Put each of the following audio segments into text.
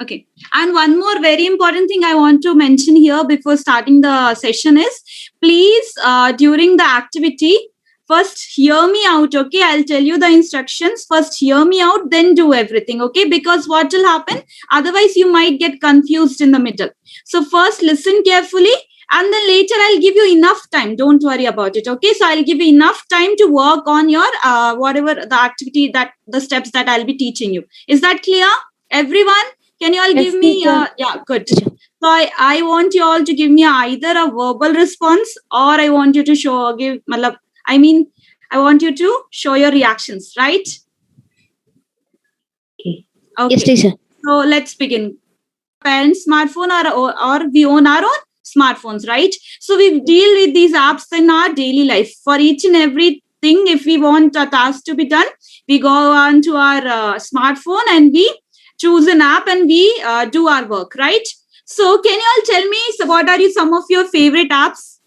Okay. And one more very important thing I want to mention here before starting the session is, please, during the activity, first hear me out. Okay. I'll tell you the instructions. First hear me out, then do everything. Okay. Because what will happen? Otherwise, you might get confused in the middle. So first listen carefully. And then later I'll give you enough time. Don't worry about it. Okay. So I'll give you enough time to work on your whatever the activity, that the steps that I'll be teaching you. Is that clear? Everyone? Can you all give me, yeah, good. So I want you all to give me either a verbal response, or I want you to I want you to show your reactions, right? Okay. Okay. Yes, teacher. So let's begin. Parents' smartphone, or we own our own smartphones, right? So we deal with these apps in our daily life. For each and everything, if we want a task to be done, we go on to our smartphone and we choose an app and we do our work, right? So can you all tell me, so what are some of your favorite apps?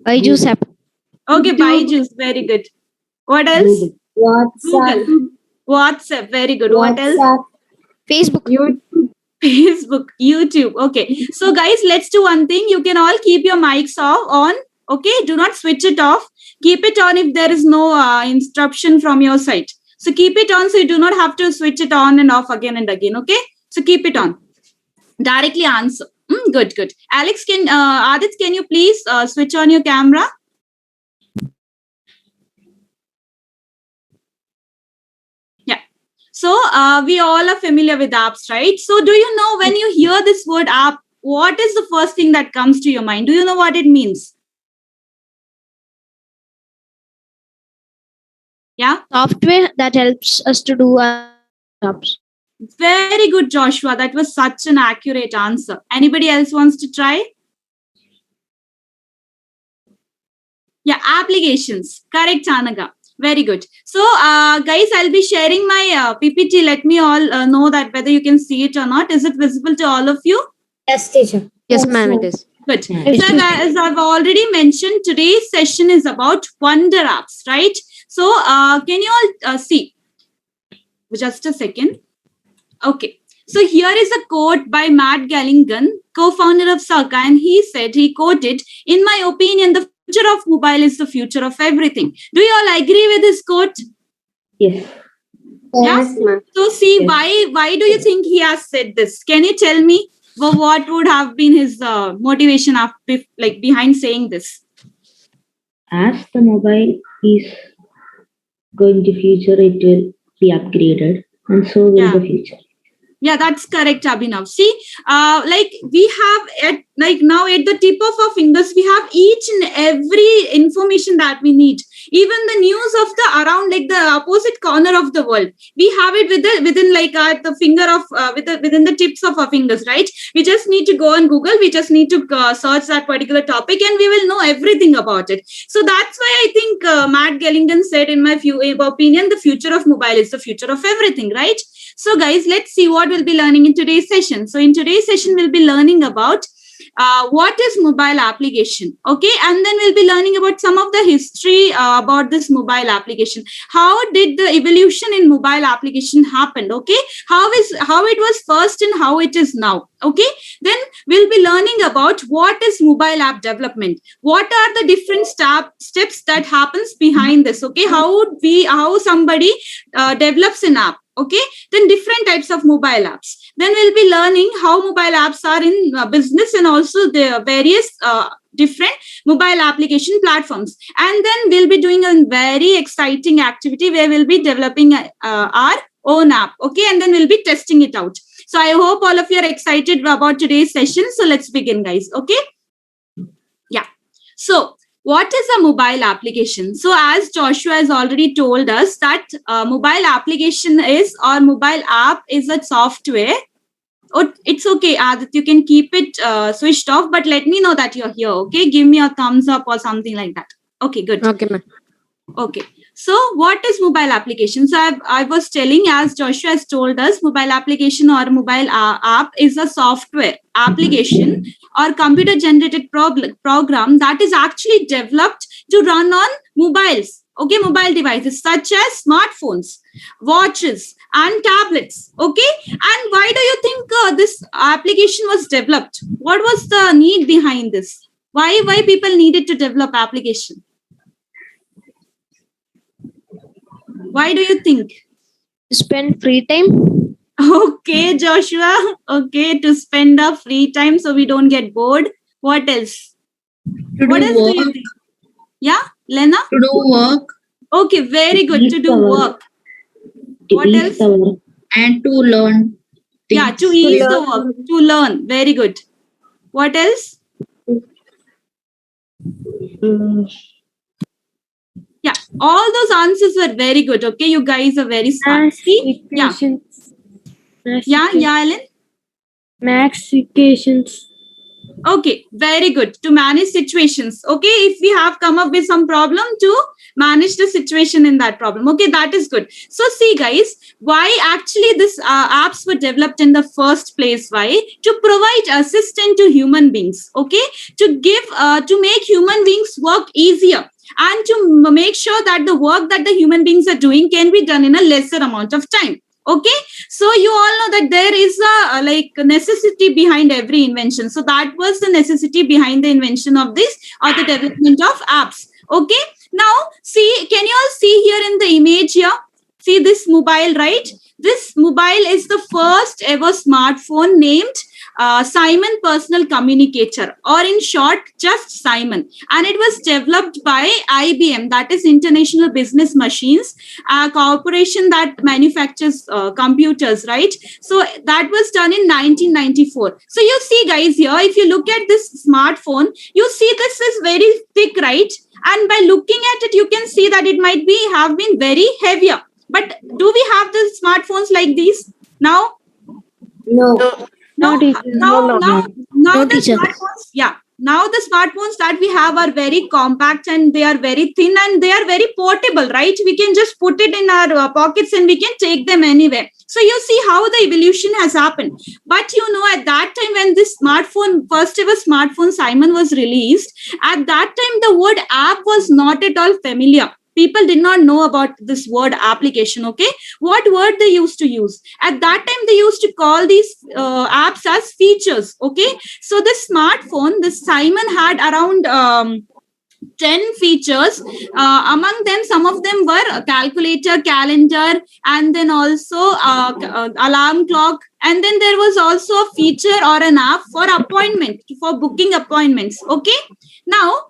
Byju's app. Okay, Byju's, very good. What else? WhatsApp. Google. WhatsApp, very good. What else? WhatsApp. Facebook. YouTube. Facebook, YouTube. Okay. So guys, let's do one thing. You can all keep your mics on. Okay. Do not switch it off. Keep it on if there is no interruption from your side. So keep it on so you do not have to switch it on and off again and again. Okay. So keep it on. Directly answer. Good, good. Alex, Adit, can you please switch on your camera? So we all are familiar with apps, right? So do you know, when you hear this word app, what is the first thing that comes to your mind? Do you know what it means? Yeah? Software that helps us to do our jobs. Very good, Joshua. That was such an accurate answer. Anybody else wants to try? Yeah, applications. Correct, Anaga. Very good. So, guys, I'll be sharing my PPT. Let me all know that whether you can see it or not. Is it visible to all of you? Yes, teacher. Yes, ma'am, it is. Good. Yes. So, as I've already mentioned, today's session is about wonder apps, right? So, can you all see? Just a second. Okay. So, here is a quote by Matt Galligan, co-founder of Circa, and he quoted, "In my opinion, the future of mobile is the future of everything." Do you all agree with this quote? Yes. Yes. So see, Yes. why do you think he has said this? Can you tell me what would have been his motivation behind saying this? As the mobile is going to future, it will be upgraded, and so will Yeah. the future. Yeah, that's correct, Abhinav. See, we have now at the tip of our fingers, we have each and every information that we need. Even the news of the around, like the opposite corner of the world, we have it within at the finger of within the tips of our fingers, right? We just need to go on Google. We just need to search that particular topic, and we will know everything about it. So that's why I think Matt Gellingen said, in my opinion, the future of mobile is the future of everything, right? So guys, let's see what we'll be learning in today's session. So in today's session, we'll be learning about what is mobile application. Okay. And then we'll be learning about some of the history about this mobile application. How did the evolution in mobile application happen? Okay. How it was first and how it is now. Okay. Then we'll be learning about what is mobile app development. What are the different steps that happens behind this? Okay. How somebody develops an app. Okay. Then different types of mobile apps. Then we'll be learning how mobile apps are in business, and also the various different mobile application platforms. And then we'll be doing a very exciting activity where we'll be developing our own app. Okay. And then we'll be testing it out. So I hope all of you are excited about today's session. So let's begin, guys. Okay. Yeah. So what is a mobile application? So as Joshua has already told us that mobile application is, or mobile app is, a software. Oh, it's okay, Adit, you can keep it switched off, but let me know that you're here. Okay. Give me a thumbs up or something like that. Okay, good. Okay, ma'am. Okay. So what is mobile application? So I was telling, as Joshua has told us, mobile application or mobile app is a software application or computer generated program that is actually developed to run on mobiles. Okay, mobile devices such as smartphones, watches, and tablets. Okay, and why do you think this application was developed? What was the need behind this? Why people needed to develop application? Why do you think? Spend free time. Okay, Joshua. Okay, to spend our free time so we don't get bored. What else? To What do else do you work. think? Yeah, Lena? To do work Okay, very good. To do work. What ease else? the work. and to learn Yeah, to things. ease the work, to learn. Very good. What else? Yeah, all those answers were very good. Okay, you guys are very smart. See? Yeah, yeah, Ellen? Max equations. Okay, very good. To manage situations. Okay, if we have come up with some problem, to manage the situation in that problem. Okay, that is good. So see guys, why actually this apps were developed in the first place? Why? To provide assistance to human beings. Okay, to give to make human beings work easier, and to make sure that the work that the human beings are doing can be done in a lesser amount of time. Okay, so you all know that there is a like necessity behind every invention. So that was the necessity behind the invention of this or the development of apps. Okay, now see, can you all see here in the image here? See this mobile, right? This mobile is the first ever smartphone named Simon Personal Communicator, or in short, just Simon. And it was developed by IBM, that is International Business Machines, a corporation that manufactures computers, right? So that was done in 1994. So you see guys here, if you look at this smartphone, you see this is very thick, right? And by looking at it, you can see that it might be have been very heavier. But do we have the smartphones like these now? No. Now, teacher. now the teacher. smartphones, yeah. Now the smartphones that we have are very compact and they are very thin and they are very portable, right? We can just put it in our pockets and we can take them anywhere. So you see how the evolution has happened. But you know, at that time when this smartphone, first ever smartphone Simon was released, at that time the word app was not at all familiar. People did not know about this word application. Okay, what word they used to use at that time? They used to call these apps as features. Okay, so this smartphone, this Simon had around 10 features. Among them, some of them were a calculator, calendar, and then also alarm clock. And then there was also a feature or an app for appointment, for booking appointments. Okay, now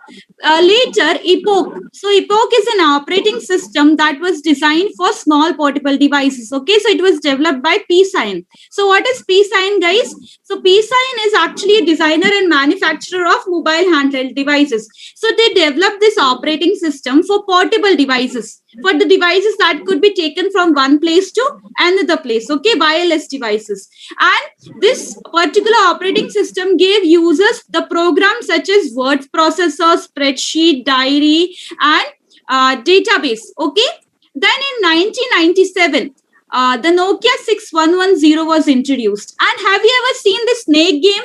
later Epoch. So Epoch is an operating system that was designed for small portable devices. Okay, so it was developed by PSign. So what is PSign, guys? So PSign is actually a designer and manufacturer of mobile handheld devices. So they developed this operating system for portable devices, for the devices that could be taken from one place to another place. Okay, wireless devices. And this particular operating system gave users the programs such as word processor, spreadsheet, diary, and database. Okay, then in 1997 the Nokia 6110 was introduced. And have you ever seen the snake game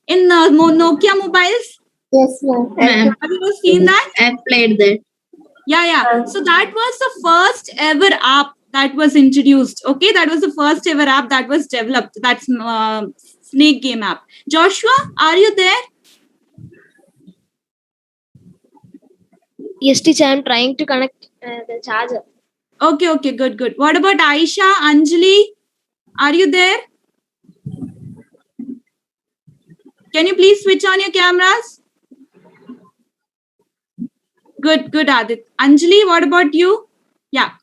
in Nokia mobiles? Yes, ma'am. Ma'am, Have you ever seen that? I played that. Yeah. So that was the first ever app that was introduced. Okay, that was the first ever app that was developed. That's snake game app. Joshua, are you there? Yes, teacher. I'm trying to connect the charger. Okay, good. What about Aisha, Anjali? Are you there? Can you please switch on your cameras? Good, Adit. Anjali, what about you? Yeah,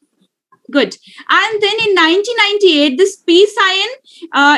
good. And then in 1998, this PSign,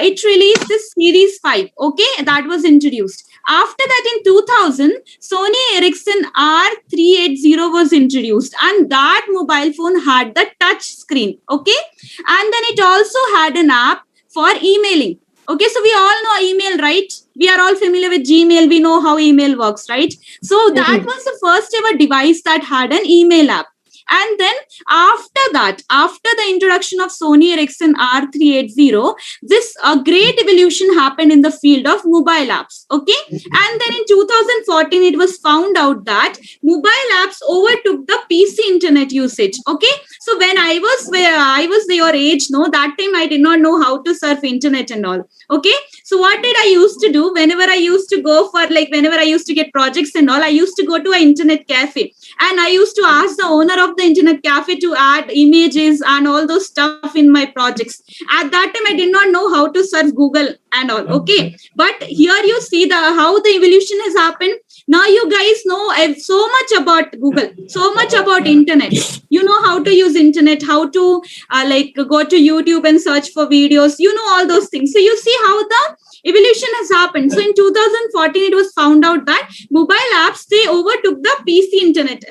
it released this Series 5. Okay, that was introduced. After that, in 2000, Sony Ericsson R380 was introduced, and that mobile phone had the touch screen. Okay, and then it also had an app for emailing. Okay, so we all know email, right? We are all familiar with Gmail. We know how email works, right? So that was the first ever device that had an email app. And then after that, after the introduction of Sony Ericsson R380, this great evolution happened in the field of mobile apps. Okay, and then in 2014 it was found out that mobile apps overtook the PC internet usage. Okay, so when I was your age, no, that time I did not know how to surf internet and all. Okay, so what did I used to do? Whenever I used to go for, like, whenever I used to get projects and all, I used to go to an internet cafe, and I used to ask the owner of the internet cafe to add images and all those stuff in my projects. At that time I did not know how to search Google and all. Okay, but here you see the how the evolution has happened. Now you guys know so much about Google, so much about internet. You know how to use internet, how to like go to YouTube and search for videos, you know, all those things. So you see how the evolution has happened. So in 2014 it was found out that mobile apps, they overtook the PC internet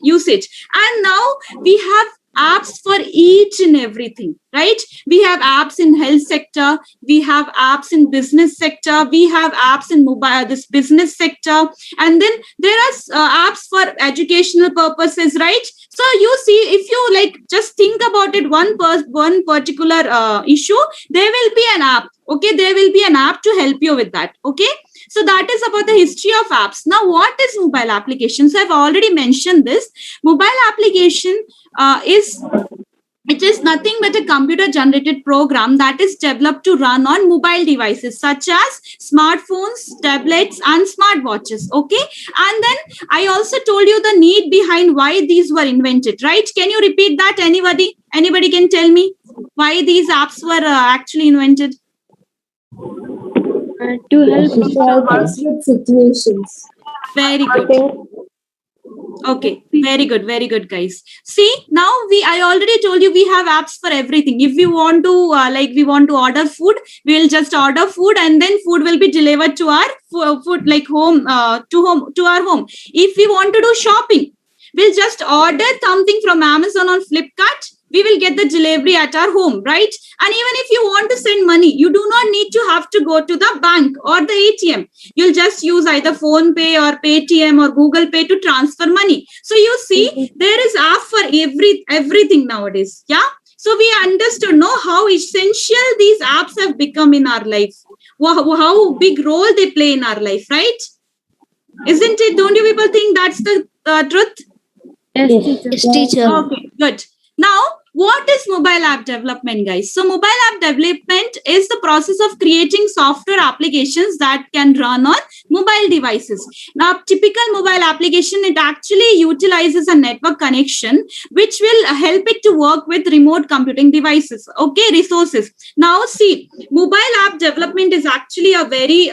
usage, and now we have apps for each and everything, right? We have apps in health sector, we have apps in business sector, we have apps in mobile this business sector, and then there are apps for educational purposes, right? So you see, if you like just think about it, one particular issue, there will be an app. Okay, there will be an app to help you with that. Okay, so that is about the history of apps. Now what is mobile applications? So I've already mentioned this. Mobile application it is nothing but a computer generated program that is developed to run on mobile devices such as smartphones, tablets, and smartwatches. Okay, and then I also told you the need behind why these were invented, right? Can you repeat that? Anybody can tell me why these apps were actually invented? To help Society. with situations. Very good. Okay, very good, guys. See, now I already told you we have apps for everything. If we want to, we want to order food, we'll just order food, and then food will be delivered to our food, like home, to our home. If we want to do shopping, we'll just order something from Amazon or Flipkart. We will get the delivery at our home, right? And even if you want to send money, you do not need to have to go to the bank or the ATM. You'll just use either Phone Pay or Paytm or Google Pay to transfer money. So you see, there is app for everything nowadays. Yeah. So we understood, know how essential these apps have become in our life. How big role they play in our life, right? Isn't it? Don't you people think that's the truth? Yes, Yes. teacher. Yes, teacher. Okay, good. Now, what is mobile app development, guys? So mobile app development is the process of creating software applications that can run on mobile devices. Now, typical mobile application, it actually utilizes a network connection, which will help it to work with remote computing devices. Okay, resources. Now, see, mobile app development is actually a very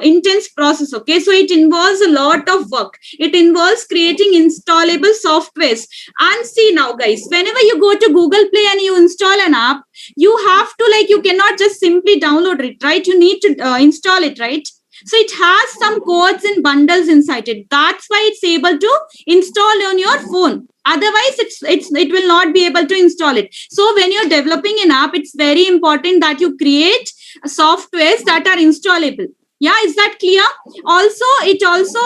intense process. Okay, so it involves a lot of work. It involves creating installable softwares. And see now, guys, whenever you go to Google Play and you install an app, you have to, you cannot just simply download it, right? You need to install it, right? So it has some codes and bundles inside it. That's why it's able to install on your phone. Otherwise, it will not be able to install it. So when you're developing an app, it's very important that you create softwares that are installable. Yeah, is that clear? Also, it also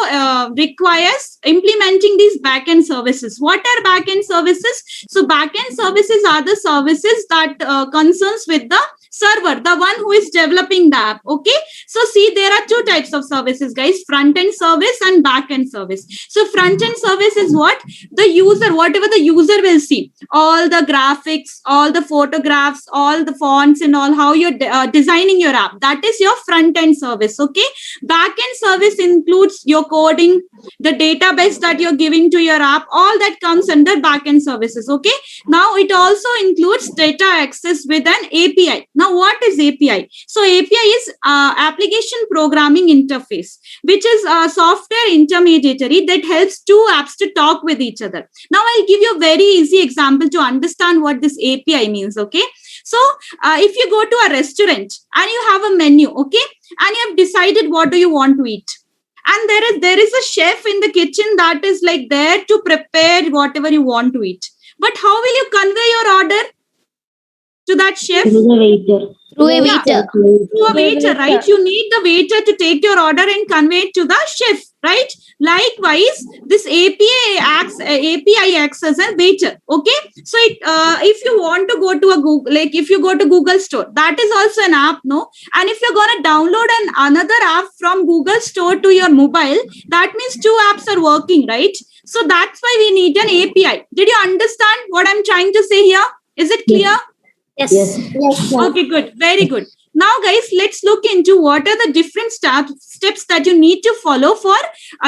requires implementing these backend services. What are backend services? So backend services are the services that concerns with the server, the one who is developing the app. Okay, so see, there are two types of services, guys: front end service and back end service. So front end service is what the user, whatever the user will see, all the graphics, all the photographs, all the fonts and all, how you're designing your app, that is your front end service. Okay, back end service includes your coding, the database that you're giving to your app, all that comes under back end services. Okay, now it also includes data access with an API. Now, what is API? So API is application programming interface, which is a software intermediary that helps two apps to talk with each other. Now, I'll give you a very easy example to understand what this API means. Okay, so if you go to a restaurant and you have a menu, okay, and you have decided what do you want to eat, and there is a chef in the kitchen that is there to prepare whatever you want to eat, but how will you convey your order to to that chef? Through the waiter. Through a Yeah. waiter. To a waiter, right? You need the waiter to take your order and convey it to the chef, right? Likewise, this API acts as a waiter. Okay, so if you want to go to a Google, like if you go to Google Store, that is also an app, no? And if you're gonna download another app from Google Store to your mobile, that means two apps are working, right? So that's why we need an API. Did you understand what I'm trying to say here? Is it clear? Yes. Yes. Okay, good. Very good. Now, guys, let's look into what are the different steps that you need to follow for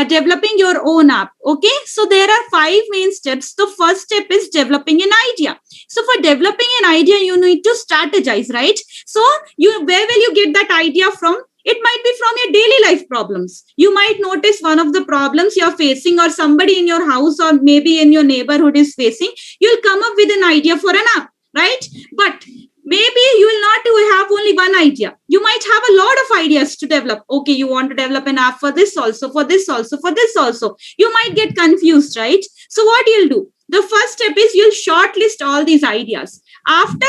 developing your own app. Okay, so there are 5 main steps. The first step is developing an idea. So for developing an idea, you need to strategize, right? So where will you get that idea from? It might be from your daily life problems. You might notice one of the problems you're facing, or somebody in your house or maybe in your neighborhood is facing. You'll come up with an idea for an app, right? But maybe you will not have only one idea. You might have a lot of ideas to develop. Okay, you want to develop an app for this also, for this also, for this also. You might get confused, right? So what you'll do? The first step is you'll shortlist all these ideas. After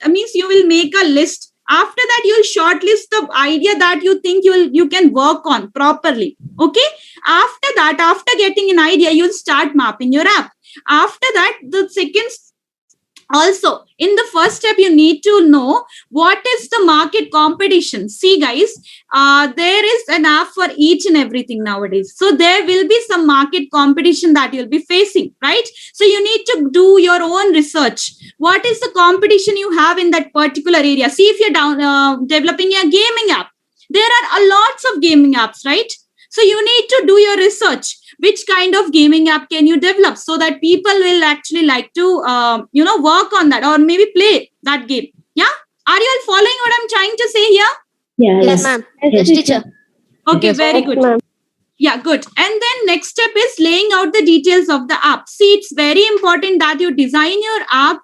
means you will make a list. After that, you'll shortlist the idea that you think you can work on properly. Okay. After that, after getting an idea, you'll start mapping your app. After that, the second, also in the first step, you need to know what is the market competition. See, guys, there is an app for each and everything nowadays. So there will be some market competition that you'll be facing, right? So you need to do your own research. What is the competition you have in that particular area? See, if you're developing a gaming app, there are a lots of gaming apps, right? So you need to do your research. Which kind of gaming app can you develop so that people will actually like to work on that or maybe play that game? Yeah, are you all following what I'm trying to say here? Yeah. Yes, ma'am. Yes, teacher. Okay, Yes, very good. ma'am. Yeah, good. And then next step is laying out the details of the app. See, it's very important that you design your app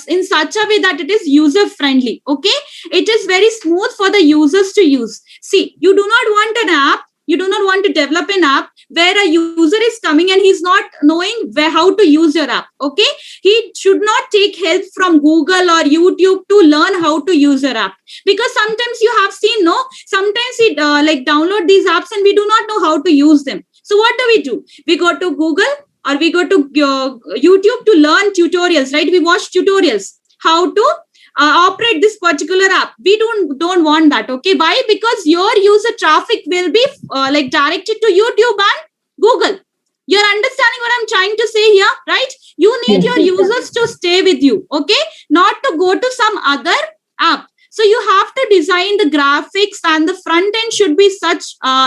in such a way that it is user friendly. Okay, it is very smooth for the users to use. See, you do not want an app, you do not want to develop an app where a user is coming and he's not knowing how to use your app. Okay, he should not take help from Google or YouTube to learn how to use your app, because sometimes you have seen, no, sometimes we download these apps and we do not know how to use them. So what do? We go to Google or we go to YouTube to learn tutorials, right? We watch tutorials how to operate this particular app. We don't want that. Okay, why? Because your user traffic will be directed to YouTube and Google. You're understanding what I'm trying to say here, right? You need your users to stay with you, okay, not to go to some other app. So you have to design the graphics, and the front end should be such,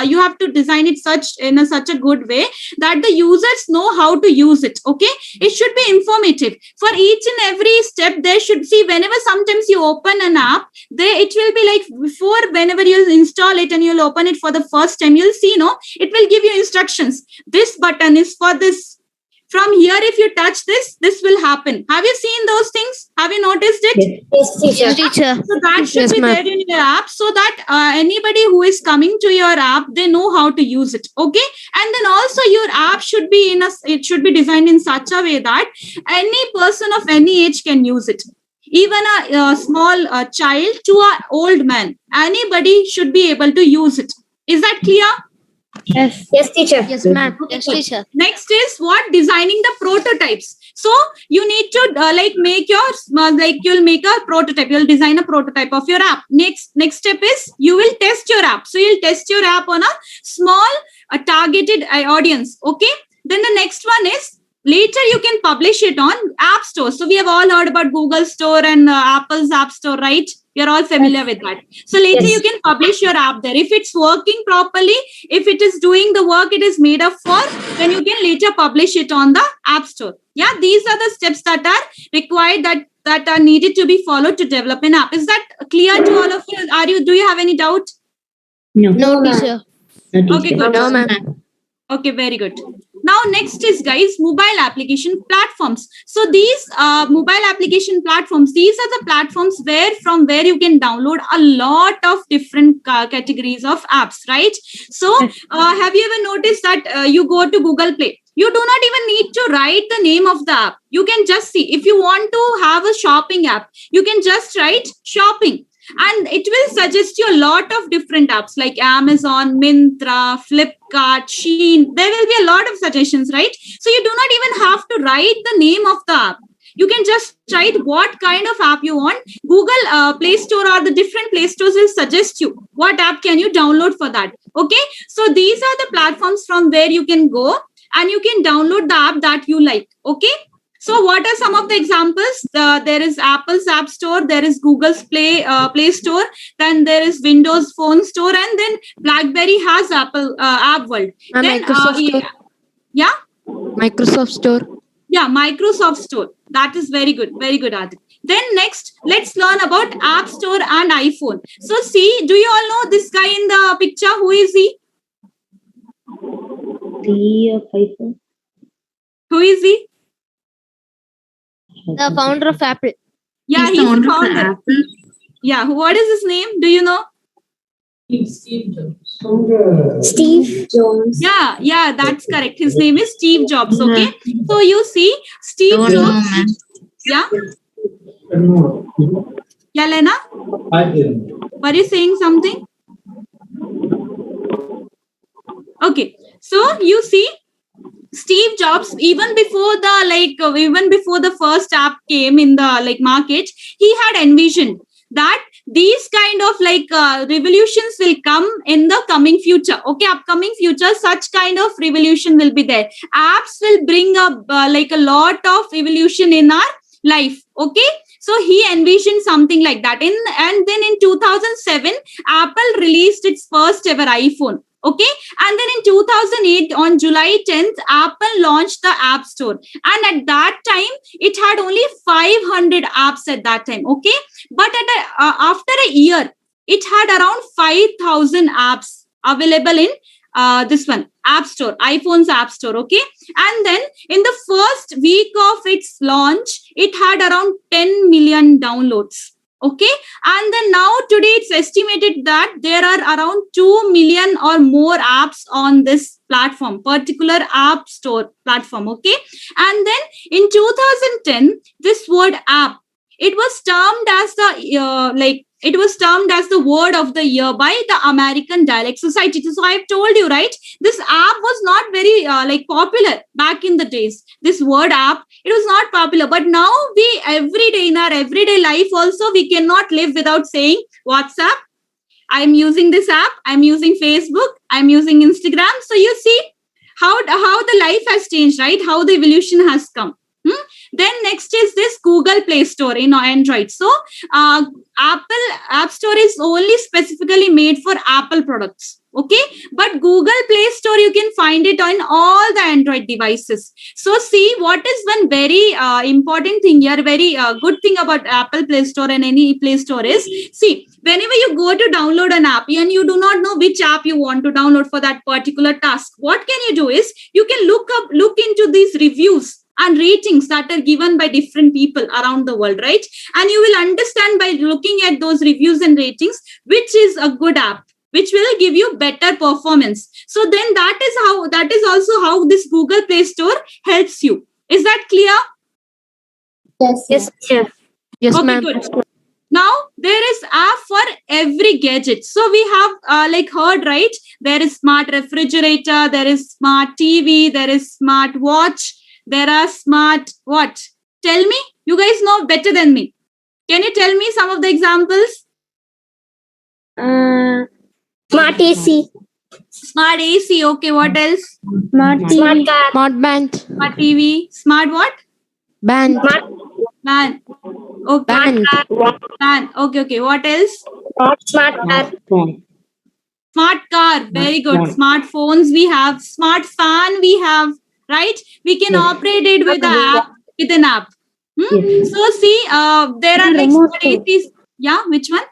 you have to design it such a good way that the users know how to use it. Okay, it should be informative for each and every step. There should, see, whenever sometimes you open an app, it will be like, before, whenever you install it and you'll open it for the first time, you'll see, no, it will give you instructions. This button is for this. From here, if you touch this will happen. Have you seen those things? Have you noticed it? Yes, teacher. So that should Yes, be ma'am. there in your app, so that anybody who is coming to your app, they know how to use it. Okay, and then also your app should be it should be designed in such a way that any person of any age can use it. Even a small child to an old man, anybody should be able to use it. Is that clear? Yes. Yes, teacher. Yes, ma'am. Yes, Good. teacher. Next is what? Designing the prototypes. So you need to make your you'll make a prototype. You'll design a prototype of your app. Next step is you will test your app. So you'll test your app on a small targeted audience. Okay. Then the next one is, later you can publish it on App Store. So we have all heard about Google Store and Apple's App Store, right? You're all familiar with that. So later you can publish your app there. If it's working properly, if it is doing the work it is made up for, then you can later publish it on the App Store. Yeah, these are the steps that are required, that are needed to be followed to develop an app. Is that clear to all of you? Do you have any doubt? No. No, teacher. No, Okay, teacher. good. No, ma'am. Okay, very good. Now, next is, guys, mobile application platforms. So these mobile application platforms, these are the platforms from where you can download a lot of different categories of apps, right? So have you ever noticed that you go to Google Play, You do not even need to write the name of the app. You can just see. If you want to have a shopping app, you can just write shopping, and it will suggest you a lot of different apps like Amazon, Myntra, Flipkart, Shein. There will be a lot of suggestions, right? So you do not even have to write the name of the app. You can just write what kind of app you want. Google Play Store or the different Play Stores will suggest you what app can you download for that. Okay, so these are the platforms from where you can go and you can download the app that you like. Okay, so what are some of the examples? There is Apple's App Store, there is Google's Play Store, then there is Windows Phone Store, and then BlackBerry has Apple App World. Then Microsoft Store. yeah. Microsoft Store. Yeah, Microsoft Store. That is very good. Very good, Adit. Then next, let's learn about App Store and iPhone. So see, do you all know this guy in the picture? Who is he? CEO of iPhone. Who is he? The founder of Apple. Yeah, He's he's the owner the of the founder. Apple. Yeah, what is his name? Do you know? Steve Jobs. Yeah, that's correct. His name is Steve Jobs. Okay. So you see, Steve Don't know, Jobs. man. Yeah. Yeah, Lena? Were you saying something? Okay. So you see, Steve Jobs, even before the first app came in the market, he had envisioned that these kind of revolutions will come in the coming future. Okay, upcoming future, such kind of revolution will be there. Apps will bring up a lot of evolution in our life. Okay, so he envisioned something like that. And then in 2007, Apple released its first ever iPhone. Okay, and then in 2008, on July 10th, Apple launched the App Store, and at that time it had only 500 apps at that time. Okay, but after a year it had around 5,000 apps available in this one App Store, iPhone's App Store. Okay, and then in the first week of its launch it had around 10 million downloads. Okay, and then now today it's estimated that there are around 2 million or more apps on this particular App Store platform. Okay, and then in 2010, this word app, it was termed as the word of the year by the American Dialect Society. So I've told you, right, this app was not very popular back in the days. This word app, it was not popular, but now we every day in our everyday life also, we cannot live without saying WhatsApp, I'm using this app, I'm using Facebook, I'm using Instagram. So you see how the life has changed, right? How the evolution has come. Then next is this Google Play Store in Android. So Apple App Store is only specifically made for Apple products. Okay, but Google Play Store, you can find it on all the Android devices. So see, what is one very important thing here, very good thing about Apple Play Store and any Play Store is, see, whenever you go to download an app and you do not know which app you want to download for that particular task, what can you do is you can look into these reviews and ratings that are given by different people around the world, right? And you will understand by looking at those reviews and ratings which is a good app, which will give you better performance. So then that is also how this Google Play Store helps you. Is that clear? Yes, chef. Yes, Okay, ma'am. good. Now there is app for every gadget. So we have heard, right? There is smart refrigerator, there is smart TV, there is smart watch, there are smart what? Tell me, you guys know better than me. Can you tell me some of the examples? Smart AC. Smart AC. Okay, what else? Smart TV. Smart band. Smart TV. Smart what? Band. Fan. Okay. Band. Fan. Okay. What else? Smart car. Phone. Smart car. Very good. Smartphone. Smartphones we have. Smart fan we have. Right? We can Yes. operate it with an app. Yes. So see, there are Remote smart too. ACs. Yeah, which one?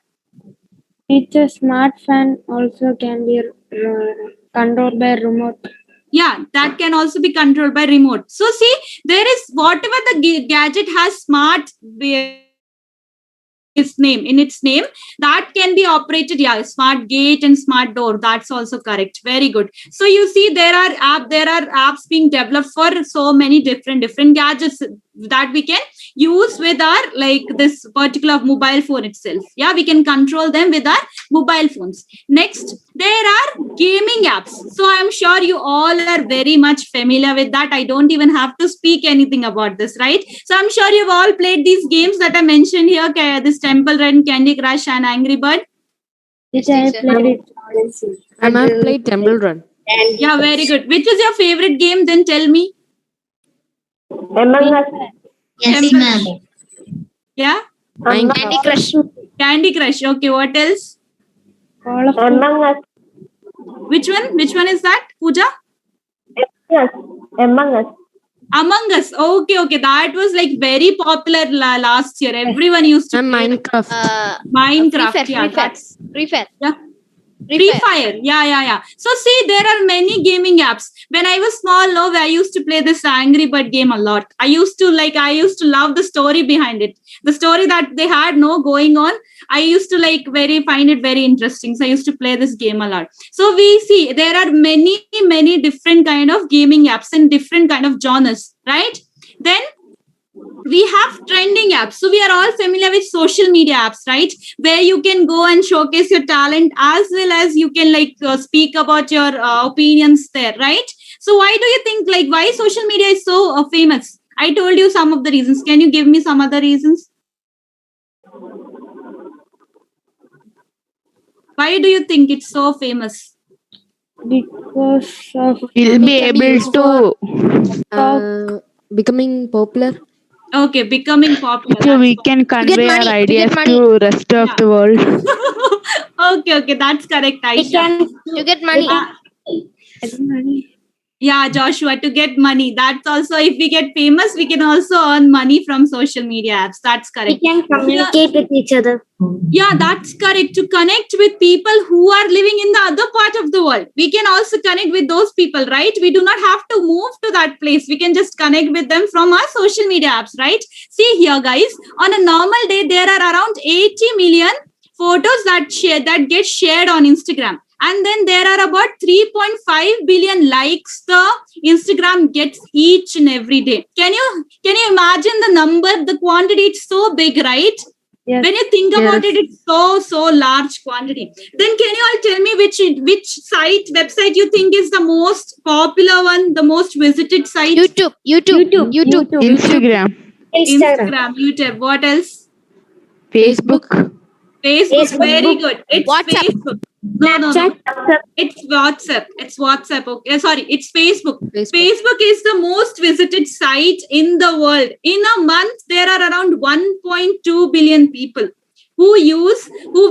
It's a smart fan also can be controlled by remote. Yeah, that can also be controlled by remote. So see, there is whatever the gadget has smart its name, that can be operated. Yeah, smart gate and smart door. That's also correct. Very good. So you see, there are apps being developed for so many different gadgets that we can use with our this particular mobile phone itself. Yeah, we can control them with our mobile phones. Next, there are gaming apps. So I'm sure you all are very much familiar with that. I don't even have to speak anything about this, right? So I'm sure you've all played these games that I mentioned here, this Temple Run, Candy Crush, and Angry Bird. Which I played it. And I've played Temple Run. Yeah, very good. Which is your favorite game? Then tell me. Among Us. Yes, Temple- ma'am. Yeah, Candy Crush. Candy Crush. Okay, what else? All of them. Among Us. Which one? Which one is that, Pooja? Yes. Among Us. Among Us. Okay. That was very popular last year. Everyone used to And play that. Minecraft. Minecraft. Yeah, that's Free Fire. yeah. Free Fire. Yeah. So see, there are many gaming apps. When I was small, I used to play this Angry Bird game a lot. I used to love the story behind it. The story that they had going on. I used to find it very interesting. So I used to play this game a lot. So we see there are many different kind of gaming apps and different kind of genres, right? Then we have trending apps. So we are all familiar with social media apps, right? Where you can go and showcase your talent, as well as you can speak about your opinions there, right? So why do you think why social media is so famous? I told you some of the reasons. Can you give me some other reasons? Why do you think it's so famous? Because of We'll be able to, Becoming popular. Okay, becoming popular. so we That's can convey our money, we ideas get money. to rest of Yeah. the world. okay, that's correct, Aisha. You get money. Yeah, Joshua, to get money. That's also, if we get famous, we can also earn money from social media apps. That's correct. we can communicate with each other. Yeah, that's correct. To connect with people who are living in the other part of the world. We can also connect with those people, right? We do not have to move to that place. We can just connect with them from our social media apps, right? See here, guys, on a normal day, there are around 80 million photos that get shared on Instagram. And then there are about 3.5 billion likes the Instagram gets each and every day. Can you imagine the number, the quantity? It's so big, right? Yes. When you think about it, it's so large quantity. Then can you all tell me which website you think is the most popular one, the most visited site? YouTube. Instagram, Instagram, YouTube. What else? Facebook, Facebook. Very good. It's WhatsApp. Facebook. No. It's WhatsApp. Okay. Sorry, it's Facebook. Facebook is the most visited site in the world. In a month, there are around 1.2 billion people who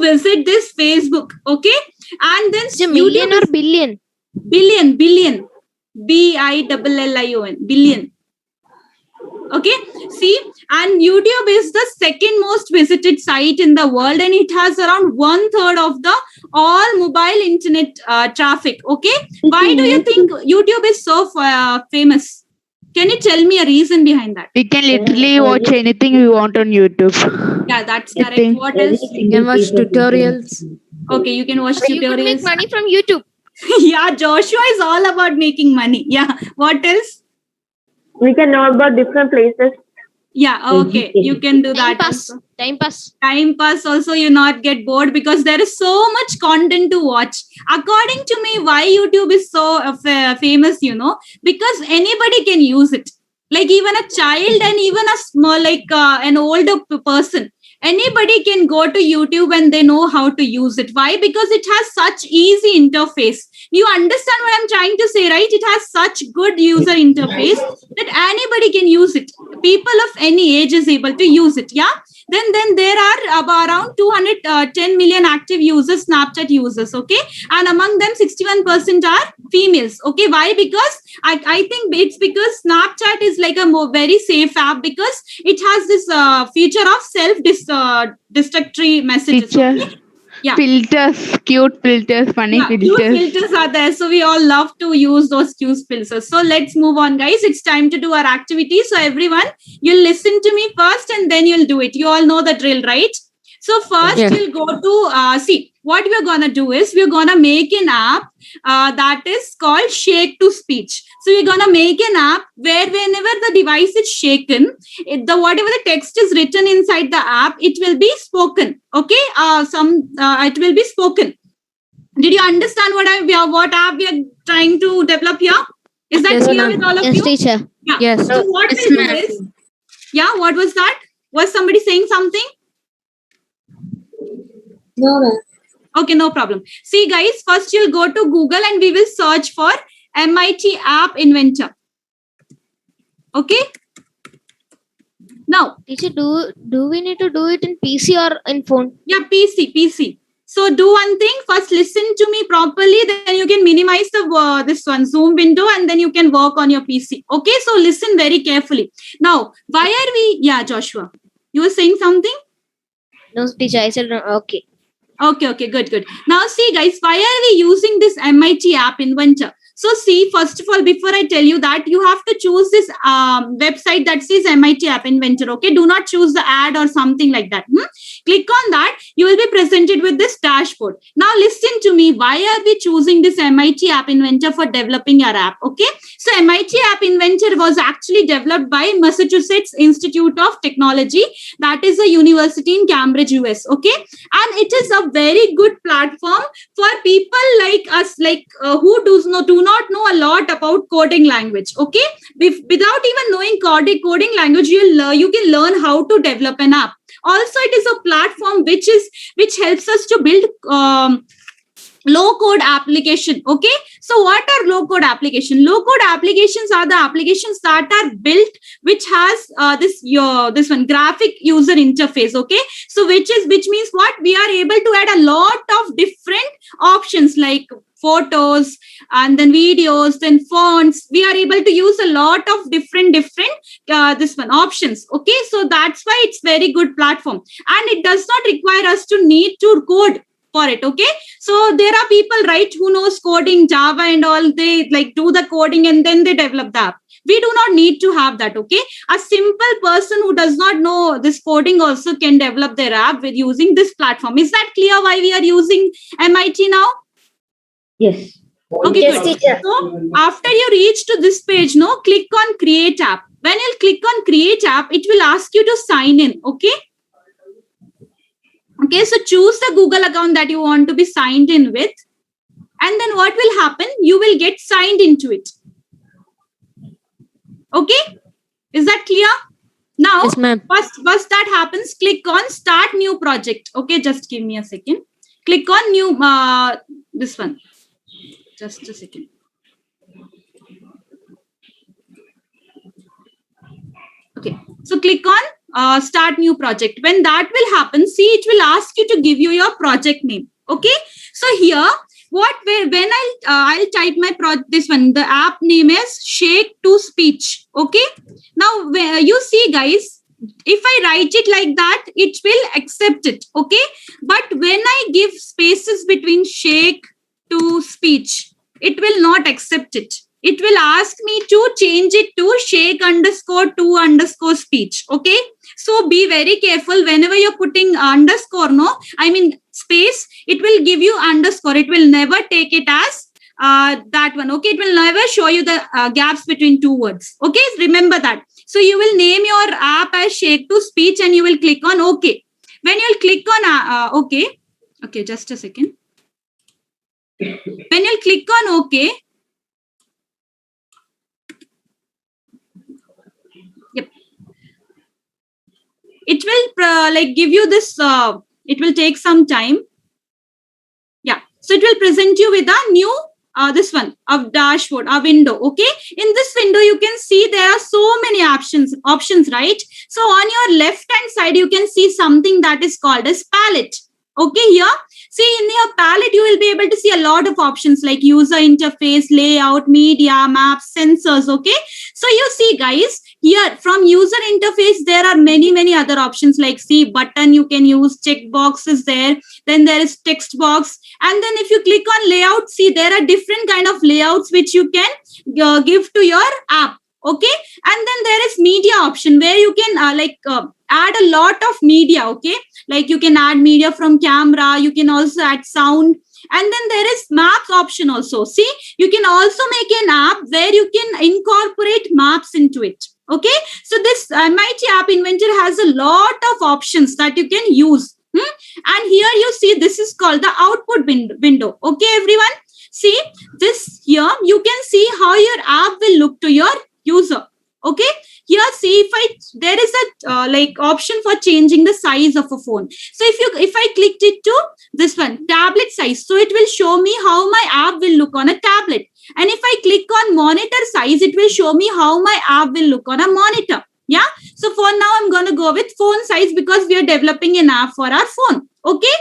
visit this Facebook. Okay. And then Is it million or billion? billion. Billion. Billion. Okay, see, and YouTube is the second most visited site in the world, and it has around 1/3 of the all mobile internet traffic. Okay, why do you think YouTube is so famous? Can you tell me a reason behind that? we can literally watch anything we want on YouTube. Yeah, that's I correct. think What else? You can watch tutorials. Okay, you can watch You could make tutorials. money from YouTube. Yeah, Joshua is all about making money. Yeah, what else? We can know about different places. Yeah, okay, you can do Time that. pass. Also. Time pass. Time pass also, you not get bored because there is so much content to watch. According to me, why YouTube is so famous, because anybody can use it. Like even a child and even a small, an older person, anybody can go to YouTube and they know how to use it. Why? Because it has such easy interface. You understand what I'm trying to say, right? It has such good user interface that anybody can use it. People of any age is able to use it. Yeah. Then there are around 210 million active users, Snapchat users. Okay. And among them, 61% are females. Okay. Why? Because I think it's because Snapchat is like a very safe app because it has this feature of self-destructory messages. Picture, Okay? Yeah. filters, cute filters, funny Cute filters. filters are there. So we all love to use those cute filters. So let's move on, guys. It's time to do our activity. So everyone, you'll listen to me first and then you'll do it. You all know the drill, right? So first Yes. you'll go to, see, what we're going to do is we're going to make an app that is called Shake to Speech. So we're going to make an app where whenever the device is shaken, whatever the text is written inside the app, it will be spoken. Okay, it will be spoken. Did you understand what app we are trying to develop here? Is that Yes, clear ma'am. with all of Yes, you? teacher. Yeah. Yes. So what Yes, we'll do ma'am. is, yeah, what was that? Was somebody saying something? No, ma'am. Okay, no problem. See, guys, first you'll go to Google and we will search for MIT App Inventor. Okay. Now, Teacher, do we need to do it in PC or in phone? yeah, PC. So do one thing. First, listen to me properly. Then you can minimize the this one Zoom window, and then you can work on your PC. Okay. So listen very carefully. Now, why are we? Yeah, Joshua, you were saying something. No, teacher. I said no. Okay. Okay, good. Now, see, guys, why are we using this MIT App Inventor? So, see, first of all, before I tell you that, you have to choose this website that says MIT App Inventor. Okay, do not choose the ad or something like that. Click on that, you will be presented with this dashboard. Now, listen to me. Why are we choosing this MIT App Inventor for developing our app? Okay, so MIT App Inventor was actually developed by Massachusetts Institute of Technology, that is a university in Cambridge, US. Okay, and it is a very good platform for people like us, who do not know a lot about coding language. Okay, without even knowing coding language, you can learn how to develop an app. Also, it is a platform which helps us to build low code application. Okay, so what are low code application? Low code applications are the applications that are built which has this one graphic user interface. Okay, so which means what, we are able to add a lot of different options like photos and then videos, then fonts. We are able to use a lot of different this one options. Okay, so that's why it's very good platform, and it does not require us to need to code for it. Okay, so there are people, right, who knows coding, Java and all. They like do the coding and then they develop the app. We do not need to have that. Okay, a simple person who does not know this coding also can develop their app with using this platform. Is that clear why we are using MIT now? Yes. Okay, Yes, good. teacher. So after you reach to this page, click on create app. When you click on create app, it will ask you to sign in. Okay, so choose the Google account that you want to be signed in with. And then what will happen? You will get signed into it. Okay, is that clear? Now, Yes, ma'am. once that happens, click on start new project. Okay, just give me a second. Click on new, this one. Just a second. Okay, so click on start new project. When that will happen, see, it will ask you to give you your project name. Okay, so here, when I'll type my this one, the app name is Shake to Speech. Okay, now you see, guys, if I write it like that, it will accept it. Okay, but when I give spaces between shake to speech, it will not accept it. It will ask me to change it to shake _to _speech. Okay, so be very careful whenever you're putting underscore, space, it will give you underscore. It will never take it as that one. Okay, it will never show you the gaps between two words. Okay, remember that. So you will name your app as Shake to Speech and you will click on OK. When you'll click on okay, just a second. When you'll click on OK, yep, it will give you this. It will take some time. Yeah, so it will present you with a new this one, a dashboard, a window. Okay, in this window you can see there are so many options, right? So on your left hand side you can see something that is called as palette. Okay, here, see, in your palette you will be able to see a lot of options like user interface, layout, media, maps, sensors. Okay, so you see, guys, here from user interface there are many other options like see button you can use, check boxes there, then there is text box, and then if you click on layout, see there are different kind of layouts which you can give to your app. Okay, and then there is media option where you can add a lot of media. Okay, like you can add media from camera, you can also add sound, and then there is maps option also. See, you can also make an app where you can incorporate maps into it. Okay, so this MIT App Inventor has a lot of options that you can use. And here you see this is called the output window. Okay, everyone, see this here, you can see how your app will look to your user. Okay, here see, there is a option for changing the size of a phone. So if I clicked it to this one, tablet size, so it will show me how my app will look on a tablet. And if I click on monitor size, it will show me how my app will look on a monitor. Yeah, so for now I'm going to go with phone size because we are developing an app for our phone. Okay,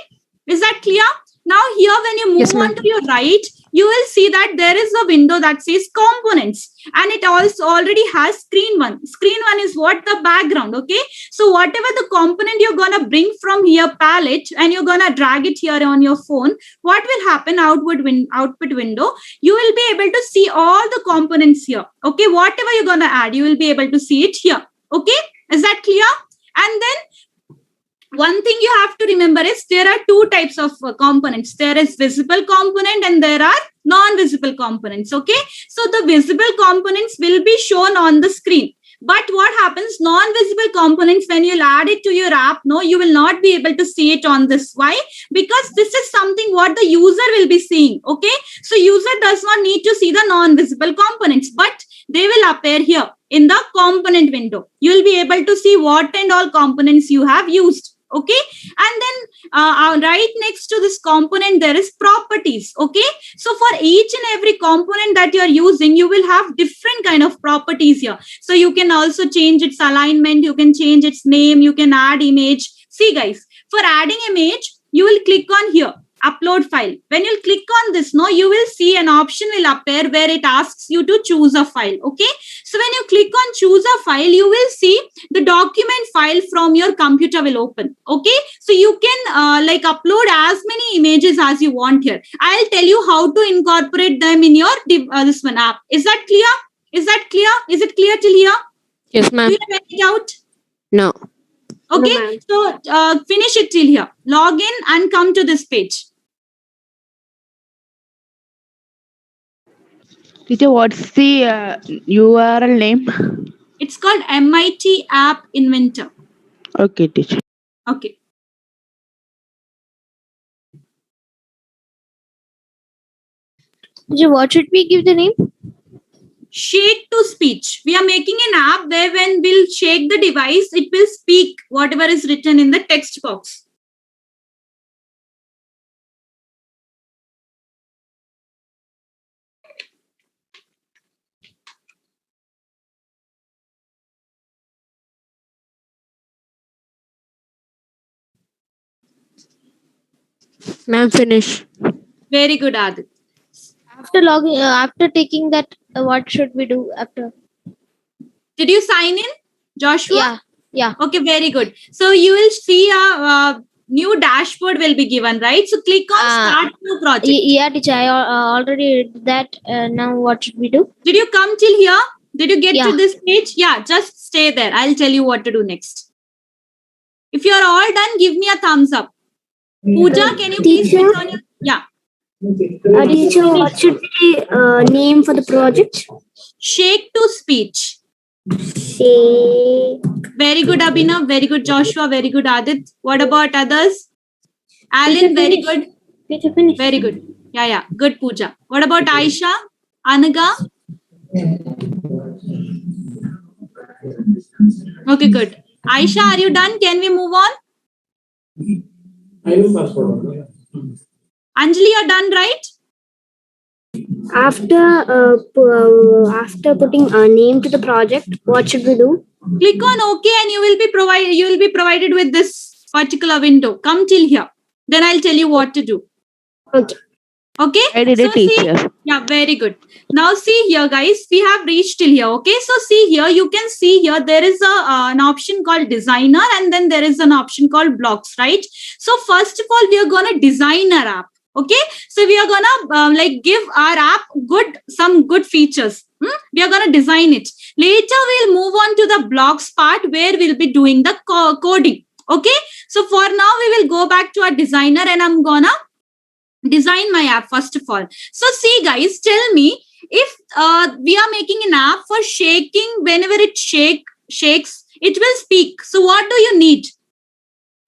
is that clear? Now here when you move Yes, ma'am. on to your right, you will see that there is a window that says components, and it also already has screen one. Screen one is what? The background. Okay, so whatever the component you're gonna bring from here palette and you're gonna drag it here on your phone, what will happen? Output window, you will be able to see all the components here. Okay, whatever you're gonna add, you will be able to see it here. Okay, is that clear? And then one thing you have to remember is there are two types of components. There is visible component and there are non-visible components. Okay, so the visible components will be shown on the screen, but what happens, non-visible components, when you'll add it to your app, no, you will not be able to see it on this. Why? Because this is something what the user will be seeing. Okay, so user does not need to see the non-visible components, but they will appear here in the component window. You will be able to see what and all components you have used. Okay, and then right next to this component there is properties. Okay, so for each and every component that you are using, you will have different kind of properties here. So you can also change its alignment, you can change its name, you can add image. See guys, for adding image, you will click on here, upload file. When you click on this, no, you will see an option will appear where it asks you to choose a file. Okay, so when you click on choose a file, you will see the document file from your computer will open. Okay, so you can upload as many images as you want here. I'll tell you how to incorporate them in your this one app. Is that clear? Is that clear? Is it clear till here? Yes, Do ma'am. you have any doubt? No. Okay, No, ma'am. so finish it till here. Log in and come to this page. Teacher, what's the URL name? It's called MIT App Inventor. Okay, teacher. Okay. So what should we give the name? Shake to speech. We are making an app where when we'll shake the device, it will speak whatever is written in the text box. Ma'am, finish. Very good, Adit. After logging, after taking that, what should we do after? Did you sign in, Joshua? Yeah, yeah. Okay, very good. So you will see a new dashboard will be given, right? So click on start new project. Yeah, teacher, I already did that. Now what should we do? Did you come till here? Did you get Yeah. to this page? Yeah, just stay there. I'll tell you what to do next. If you are all done, give me a thumbs up. Pooja, can you please Teacher? click on your... Yeah. Teacher, what should be the name for the project? Shake to speech. Say Very good, Abhinav. Very good, Joshua. Very good, Adit. What about others? Alan, very good. Teacher, finish. Very good. Yeah. Good, Pooja. What about Aisha? Anaga? Okay, good. Aisha, are you done? Can we move on? Anjali, you're done, right? after putting a name to the project, what should we do? Click on OK and you will be provided with this particular window. Come till here. Then I'll tell you what to do. Okay. Okay? I did it, see, teacher. yeah, very good. Now see here, guys, we have reached till here. Okay, so see here, you can see here there is an option called designer and then there is an option called blocks, right? So first of all, we are gonna design our app. Okay, so we are gonna give our app some good features. We are going to design it. Later, we'll move on to the blocks part where we'll be doing the coding. Okay. So for now, we will go back to our designer and I'm going to design my app first of all. So see guys, tell me if we are making an app for shaking. Whenever it shakes, it will speak. So what do you need?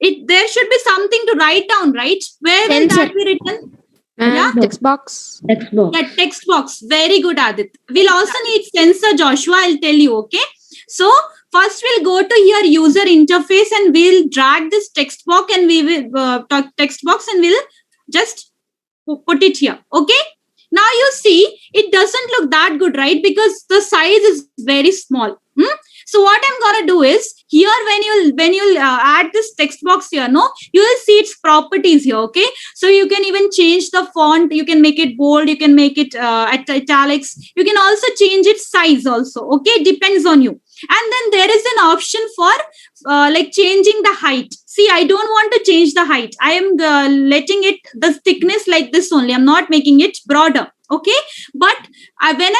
There should be something to write down, right? Where will that be written? Yeah. Text box. Text box. Yeah, text box. Very good, Adit. We'll also need sensor, Joshua. I'll tell you, okay? So first we'll go to your user interface and we'll drag this text box and we will text box and we'll just put it here. Okay. Now you see it doesn't look that good, right? Because the size is very small. So what I'm gonna do is here when you'll add this text box here, no, you will see its properties here. Okay, so you can even change the font. You can make it bold. You can make it italics. You can also change its size also. Okay, it depends on you. And then there is an option for like changing the height. See, I don't want to change the height. I am letting it the thickness like this only. I'm not making it broader. Okay, but then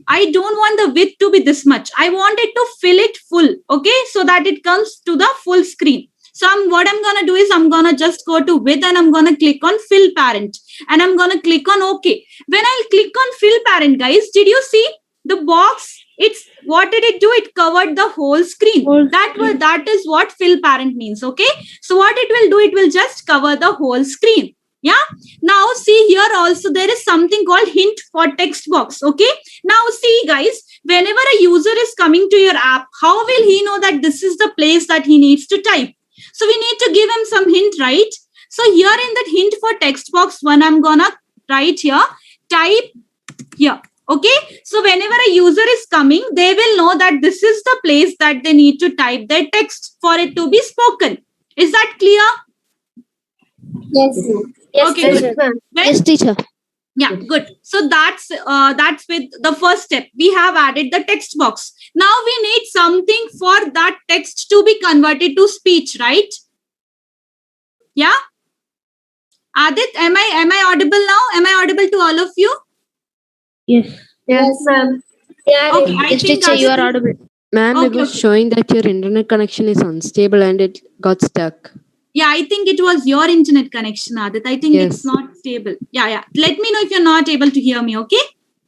I don't want the width to be this much. I want it to fill it full. Okay, so that it comes to the full screen. So what I'm gonna do is I'm gonna just go to width and I'm gonna click on fill parent and I'm gonna click on OK. When I click on fill parent, guys, did you see the box? It's what did it do? It covered the whole screen. That is what fill parent means. Okay, so what it will do? It will just cover the whole screen. Yeah. Now see here also there is something called hint for text box. Okay. Now see guys, whenever a user is coming to your app, how will he know that this is the place that he needs to type? So we need to give him some hint, right? So here in that hint for text box one, I'm gonna write here, type here. Okay. So whenever a user is coming, they will know that this is the place that they need to type their text for it to be spoken. Is that clear? Yes. Yes, Okay, good. Yes, teacher. Yeah, good. So that's with the first step. We have added the text box. Now we need something for that text to be converted to speech, right? Yeah. Adit, am I audible now? Am I audible to all of you? Yes. Yes, ma'am. Yeah, Okay, I yes, think teacher, you Adit are is- audible. Ma'am, it Okay, was okay. showing that your internet connection is unstable and it got stuck. Yeah, I think it was your internet connection, Adit. I think it's Yes. not stable. Yeah. Let me know if you're not able to hear me, okay?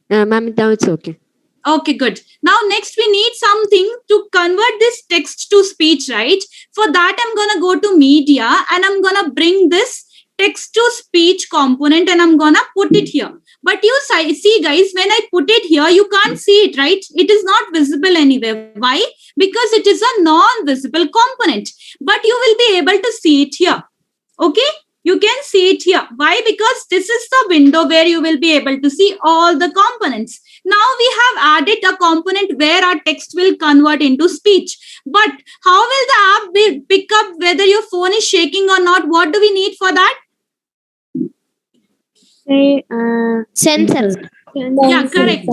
Ma'am, now it's okay. Okay, good. Now, next we need something to convert this text to speech, right? For that, I'm going to go to media and I'm going to bring this text to speech component and I'm going to put it here. But you see, guys, when I put it here, you can't see it, right? It is not visible anywhere. Why? Because it is a non-visible component. But you will be able to see it here. Okay? You can see it here. Why? Because this is the window where you will be able to see all the components. Now we have added a component where our text will convert into speech. But how will the app pick up whether your phone is shaking or not? What do we need for that? Say, Sensor. Yeah, correct.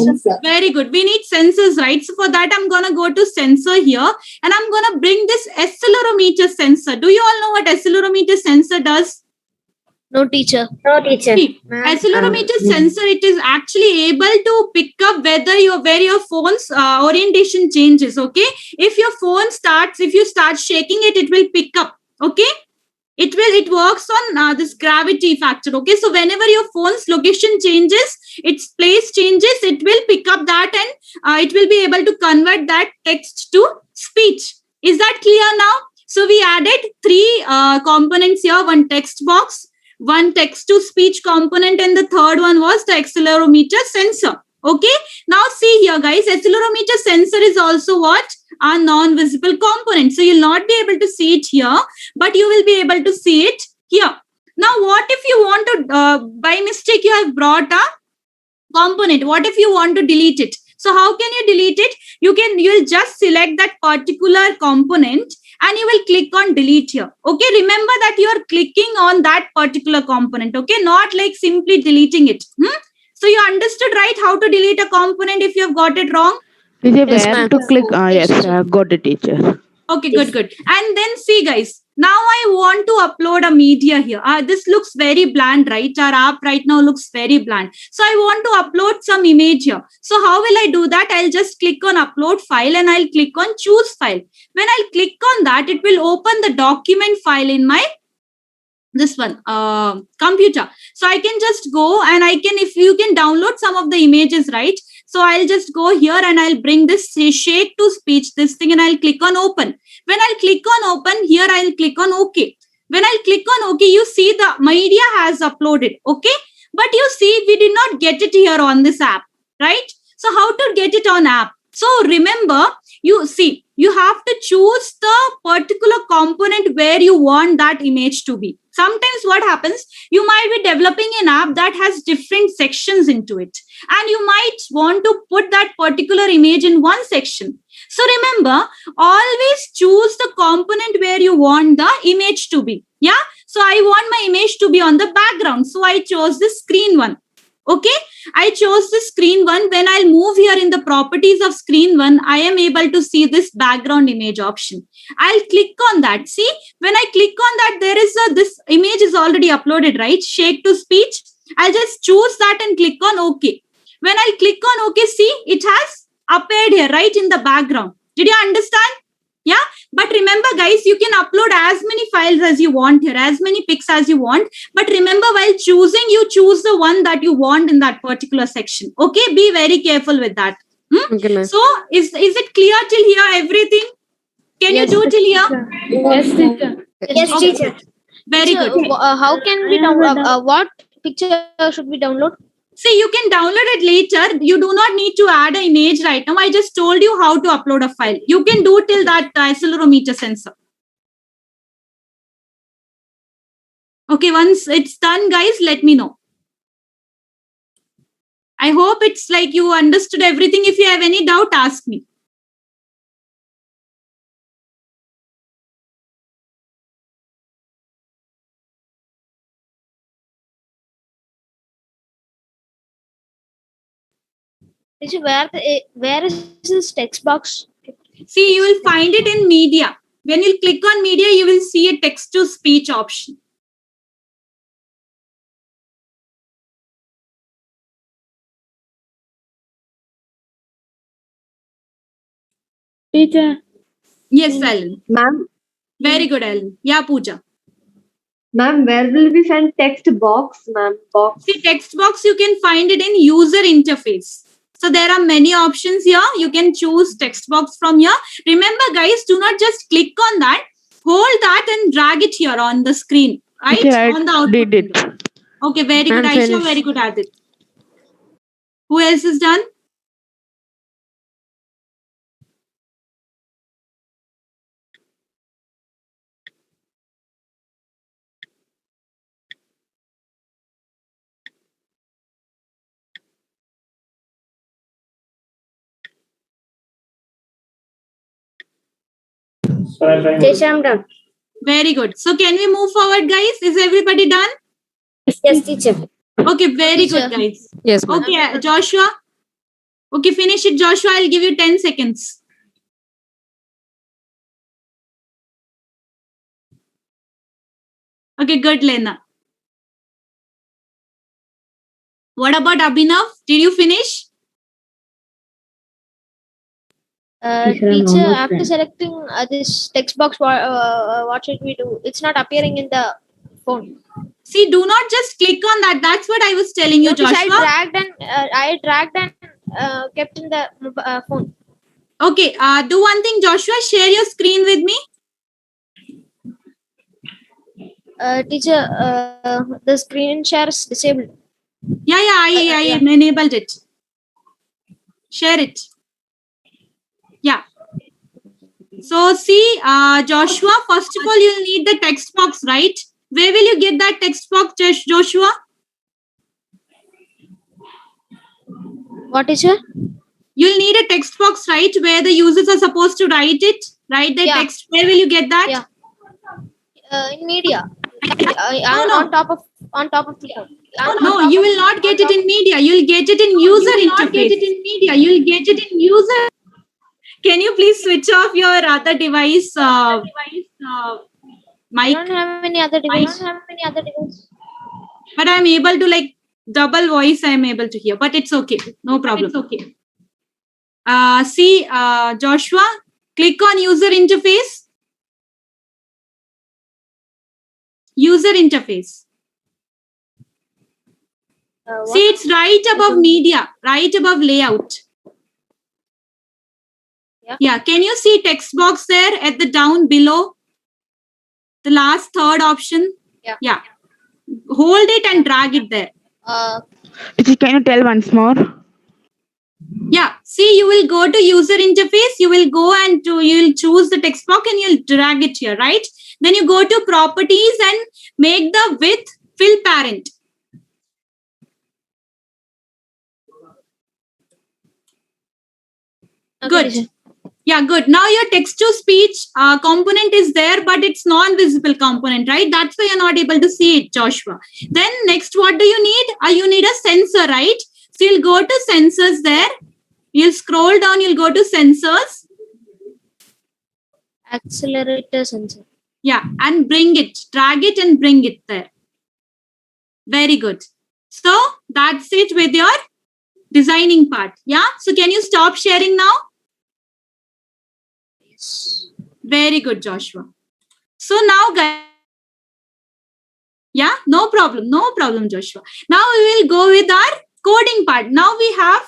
Very good. We need sensors, right? So for that, I'm going to go to sensor here and I'm going to bring this accelerometer sensor. Do you all know what accelerometer sensor does? No, teacher. No, teacher. See, accelerometer sensor, it is actually able to pick up where your phone's orientation changes. Okay, if you start shaking it, it will pick up. Okay, it works on this gravity factor. Okay, so whenever your phone's location changes, its place changes, it will pick up that and it will be able to convert that text to speech. Is that clear now? So we added three components here: one text box, one text to speech component, and the third one was the accelerometer sensor. Okay, now see here guys, accelerometer sensor is also what? A non-visible component. So you'll not be able to see it here, but you will be able to see it here. Now what if you want to, by mistake you have brought a component. What if you want to delete it? So how can you delete it? You'll just select that particular component and you will click on delete here. Okay, remember that you are clicking on that particular component. Okay, not like simply deleting it. So you understood, right, how to delete a component if you have got it wrong? Teacher, Yes, where ma'am. to click? Yes, Yes, teacher. got it, teacher. Okay, good. And then see, guys, now I want to upload a media here. This looks very bland, right? Our app right now looks very bland. So I want to upload some image here. So how will I do that? I'll just click on upload file and I'll click on choose file. When I'll click on that, it will open the document file in my computer. So I can just go and if you can download some of the images, right? So I'll just go here and I'll bring this shake to speech, this thing, and I'll click on open. When I'll click on open, here I'll click on OK. When I'll click on OK, you see the media has uploaded. Okay. But you see, we did not get it here on this app, right? So how to get it on app? So remember, you see, you have to choose the particular component where you want that image to be. Sometimes what happens, you might be developing an app that has different sections into it, and you might want to put that particular image in one section. So remember, always choose the component where you want the image to be. Yeah. So I want my image to be on the background. So I chose the screen one. Okay. I chose the screen one. When I'll move here in the properties of screen one, I am able to see this background image option. I'll click on that. See, when I click on that, there is this image is already uploaded, right? Shake to speech. I'll just choose that and click on OK. When I click on OK, see, it has appeared here, right, in the background. Did you understand? Yeah. But remember, guys, you can upload as many files as you want here, as many pics as you want. But remember, while choosing, you choose the one that you want in that particular section. Okay. Be very careful with that. Okay, ma'am. So is it clear till here, everything? Can you do till here? Yes, teacher. Yes, Okay. teacher. Very Teacher, good. how can we download? What picture should we download? See, you can download it later. You do not need to add an image right now. I just told you how to upload a file. You can do till that accelerometer sensor. Okay, once it's done, guys, let me know. I hope it's like you understood everything. If you have any doubt, ask me. Teacher, where is this text box? See, you will find it in media. When you click on media, you will see a text to speech option. Teacher, Yes, Ellen. Ma'am, Very good, Ellen. Yeah, Pooja. ma'am, where will we send text box, ma'am? Box. See, text box, you can find it in user interface. So there are many options here. You can choose text box from here. Remember, guys, do not just click on that. Hold that and drag it here on the screen, right? Teacher, I On the output did it. window. Okay, very good. I'm Aisha, finished. very good at it. Who else is done? Teacher, I'm done. Very good. So can we move forward, guys? Is everybody done? Yes, teacher. Okay, very Teacher. good, guys. Yes, ma'am. Okay, Joshua. Okay, finish it, Joshua. I'll give you 10 seconds. Okay, good, Lena. What about Abhinav? Did you finish? Teacher, I'm Teacher, almost after done. selecting this text box, what should we do? It's not appearing in the phone. See, do not just click on that. That's what I was telling you, No, teacher, Joshua. I dragged and kept in the phone. Okay, do one thing, Joshua. Share your screen with me. Teacher, the screen share is disabled. Yeah, I Yeah. enabled it. Share it. Yeah. So see, Joshua, first of all, you'll need the text box, right? Where will you get that text box, Joshua? What, teacher? You'll need a text box, right? Where the users are supposed to write the Yeah. text. Where will you get that? Yeah. In media. No. On top of the phone. No, you will not get it in media. You'll get it in user interface. You'll get it in user. Can you please switch off your other device, I mic? don't have any other device. But I'm able to like double voice. I'm able to hear, but it's okay. No problem. See, Joshua, click on user interface. User interface. See, it's right above media, right above layout. Yeah. Can you see text box there at the down below? The last third option. Yeah. Hold it and drag it there. Teacher, can you tell once more? Yeah. See, you will go to user interface. You will go and you'll choose the text box and you'll drag it here, right? Then you go to properties and make the width fill parent. Good. teacher. Yeah, good. Now your text to speech component is there, but it's non-visible component, right? That's why you're not able to see it, Joshua. Then next, what do you need? You need a sensor, right? So you'll go to sensors there. You'll scroll down, you'll go to sensors. Accelerator sensor. Yeah, and bring it, drag it and bring it there. Very good. So that's it with your designing part. Yeah. So can you stop sharing now? Very good, Joshua. So now, guys, yeah, no problem, Joshua. Now we will go with our coding part. Now we have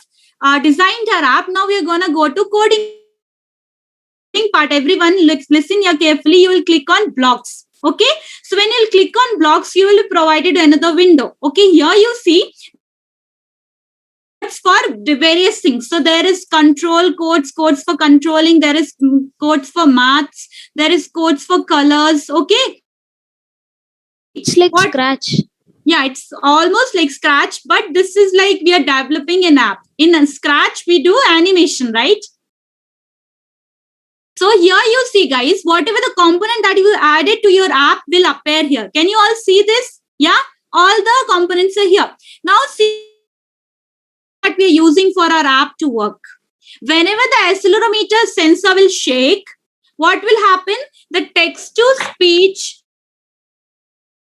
designed our app. Now we are going to go to coding part. Everyone, listen here carefully. You will click on blocks. Okay. So when you click on blocks, you will be provided another window. Okay. Here you see for the various things. So there is control codes for controlling. There is codes for maths. There is codes for colors. Okay. It's like Scratch. Yeah, it's almost like Scratch, but this is like we are developing an app. In a Scratch, we do animation, right? So here you see, guys, whatever the component that you added to your app will appear here. Can you all see this? Yeah, all the components are here. Now see what we are using for our app to work. Whenever the accelerometer sensor will shake, what will happen? The text to speech,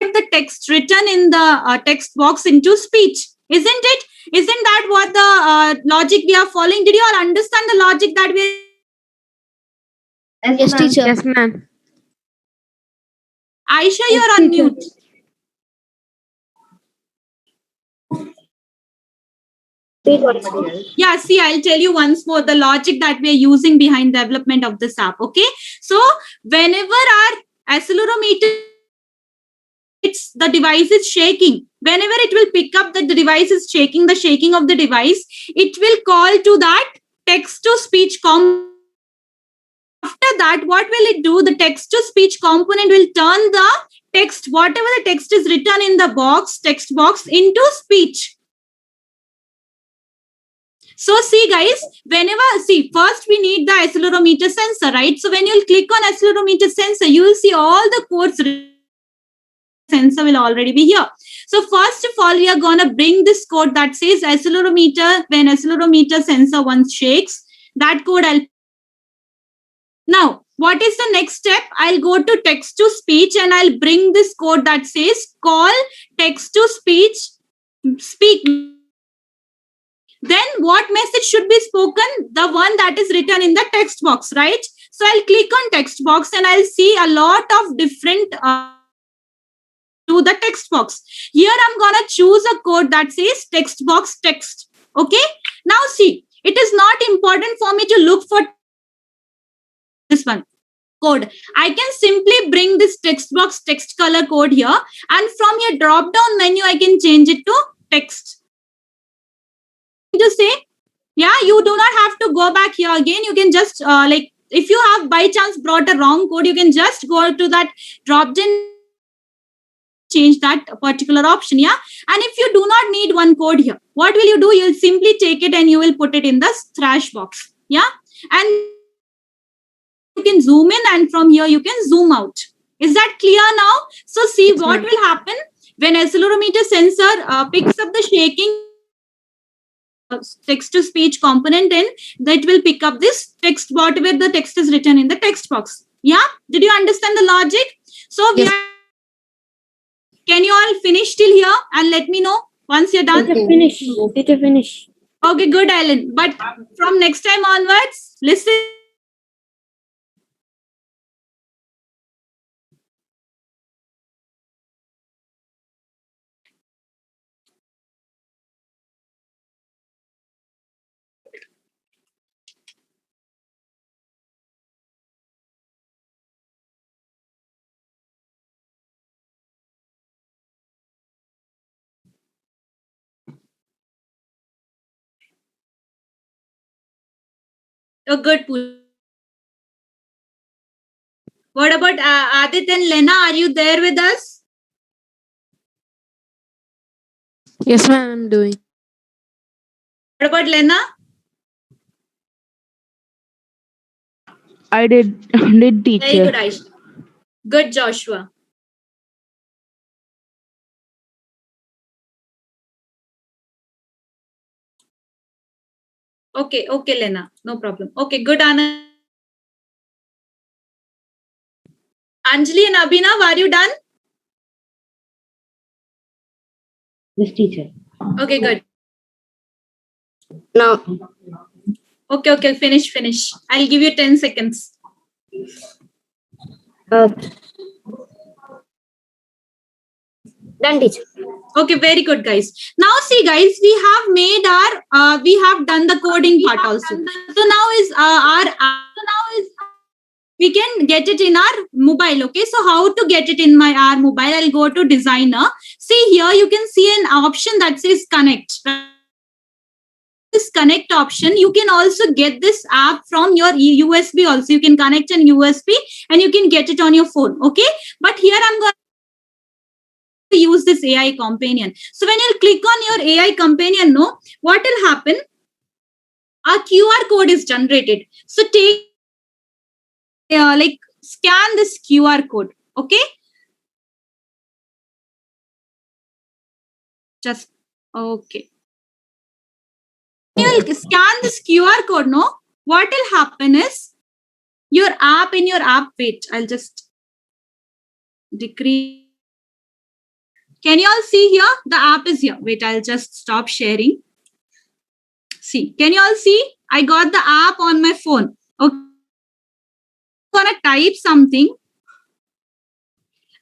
the text written in the text box into speech, isn't it? Isn't that what the logic we are following? Did you all understand the logic that we are? Yes, ma'am. teacher. Yes, ma'am. Aisha, you're on mute. Yeah, see, I'll tell you once more the logic that we are using behind development of this app. Okay, so whenever our accelerometer, the device is shaking, whenever it will pick up that the device is shaking, the shaking of the device, it will call to that text to speech component. After that, what will it do? The text to speech component will turn the text, whatever the text is written in the box, text box, into speech. So see, guys, first we need the accelerometer sensor, right? So when you'll click on accelerometer sensor, you will see all the codes. Sensor will already be here. So first of all, we are going to bring this code that says accelerometer, when accelerometer sensor once shakes, that code I'll. Now, what is the next step? I'll go to text to speech and I'll bring this code that says call text to speech, speak. Then what message should be spoken? The one that is written in the text box, right? So I'll click on text box and I'll see a lot of different to the text box. Here I'm going to choose a code that says text box text. Okay. Now see, it is not important for me to look for this one code. I can simply bring this text box text color code here, and from your drop down menu, I can change it to text. To say, yeah, you do not have to go back here again. You can just like, if you have by chance brought a wrong code, you can just go to that drop down, change that particular option. Yeah. And if you do not need one code here, what will you do? You'll simply take it and you will put it in the trash box. Yeah. And you can zoom in, and from here you can zoom out. Is that clear now? So see what will happen when accelerometer sensor picks up the shaking text to speech component, and that will pick up this text, whatever the text is written in the text box. Yeah, did you understand the logic? So we Yes. are, can you all finish till here and let me know once you're done? Teacher, finish. Teacher, finish. Okay, good, Alan. But from next time onwards, listen. Oh, good. What about Adit and Lena? Are you there with us? Yes, ma'am, I'm doing. What about Lena? I did Very teacher. good, Aisha. Good, Joshua. Okay, Lena. No problem. Okay, good, Anna. Anjali and Abhinav, are you done? Yes, teacher. Okay, good. No. Okay, finish. I'll give you 10 seconds. Done, teacher. Okay, very good, guys. Now, see, guys, we have made our, we have done the coding part also. So now is we can get it in our mobile. Okay, so how to get it in our mobile? I'll go to designer. See here, you can see an option that says connect. This connect option, you can also get this app from your USB also. You can connect an USB and you can get it on your phone. Okay, but here I'm going to use this AI companion. So when you click on your AI companion, no, what will happen? A QR code is generated. So take like scan this QR code. Okay, just okay. When you scan this QR code, no, what will happen is your app in your app. Wait, I'll just decrease. Can you all see here? The app is here. Wait, I'll just stop sharing. See, can you all see? I got the app on my phone. Okay, I'm gonna type something.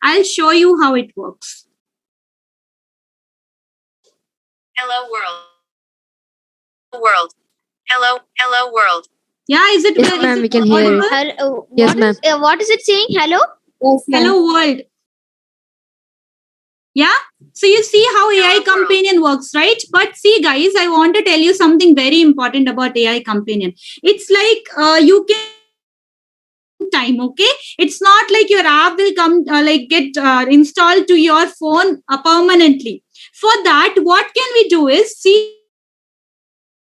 I'll show you how it works. Hello world. Hello world. Yeah, is it Yes, well? ma'am, Is we it can hear you. audible? Hello. Yes, ma'am. What is it saying? Hello? Hello world. Yeah. So you see how AI companion works, right? But see, guys, I want to tell you something very important about AI companion. It's like you can time. Okay, it's not like your app will come like get installed to your phone permanently. For that, what can we do is see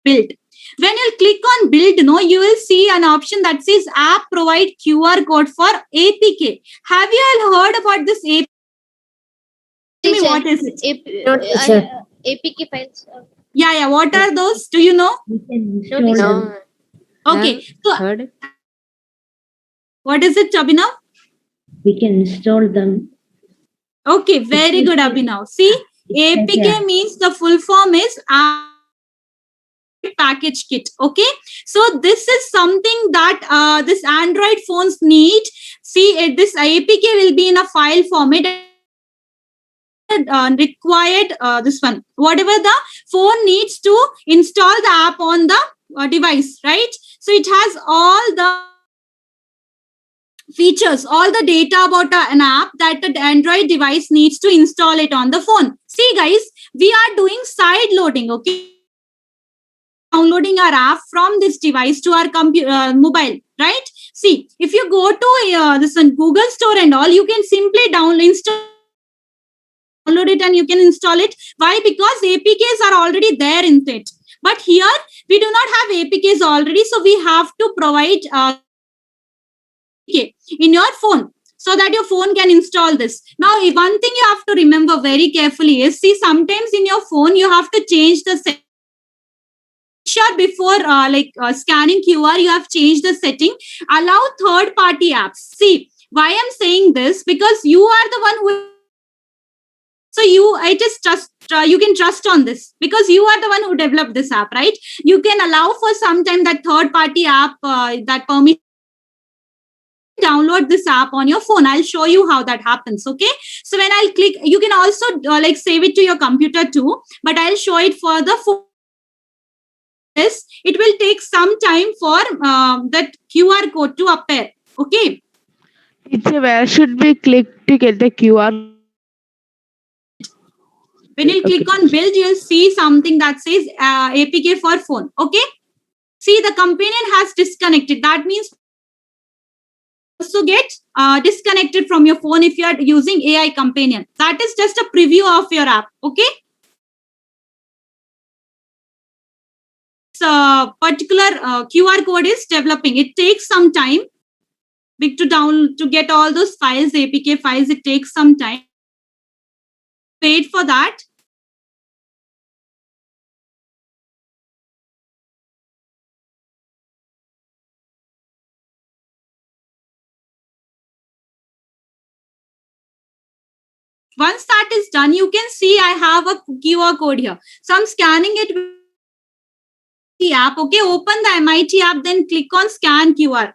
build. When you click on build, no, you will see an option that says app provide QR code for APK. Have you all heard about this APK? Tell me, Teacher. what is it? No, teacher. APK files. Yeah. What are those? Do you know? We can No, install teacher. them. No. Okay. So Heard it? what is it, Abhinav? We can install them. Okay, very good, Abhinav. See, APK means the full form is package kit. Okay, so this is something that this Android phones need. See, this APK will be in a file format. Required this one, whatever the phone needs to install the app on the device, right? So it has all the features, all the data about an app that the Android device needs to install it on the phone. See, guys, we are doing side loading. Okay, downloading our app from this device to our computer mobile, right? See, if you go to this Google Store and all, you can simply download it and you can install it. Why? Because APKs are already there in it. But here we do not have APKs already, so we have to provide APK in your phone so that your phone can install this. Now, one thing you have to remember very carefully is, see, sometimes in your phone you have to change the sure before scanning QR, you have changed the setting. Allow third party apps. See, why I'm saying this, because you are the one who, so I just trust, you can trust on this because you are the one who developed this app, right? You can allow for some time that third party app that permits download this app on your phone. I'll show you how that happens. Okay, so when I'll click, you can also save it to your computer too, but I'll show it for the phone. This, it will take some time for that QR code to appear. Okay, Teacher, where should we click to get the QR? when you click on build, you'll see something that says APK for phone. Okay, see, the companion has disconnected. That means also get disconnected from your phone if you are using AI companion. That is just a preview of your app. Okay, particular QR code is developing. It takes some time to get all those files, APK files. It takes some time. Wait for that. Once that is done, you can see I have a QR code here. So I'm scanning it with the app. Okay, open the MIT app, then click on scan QR.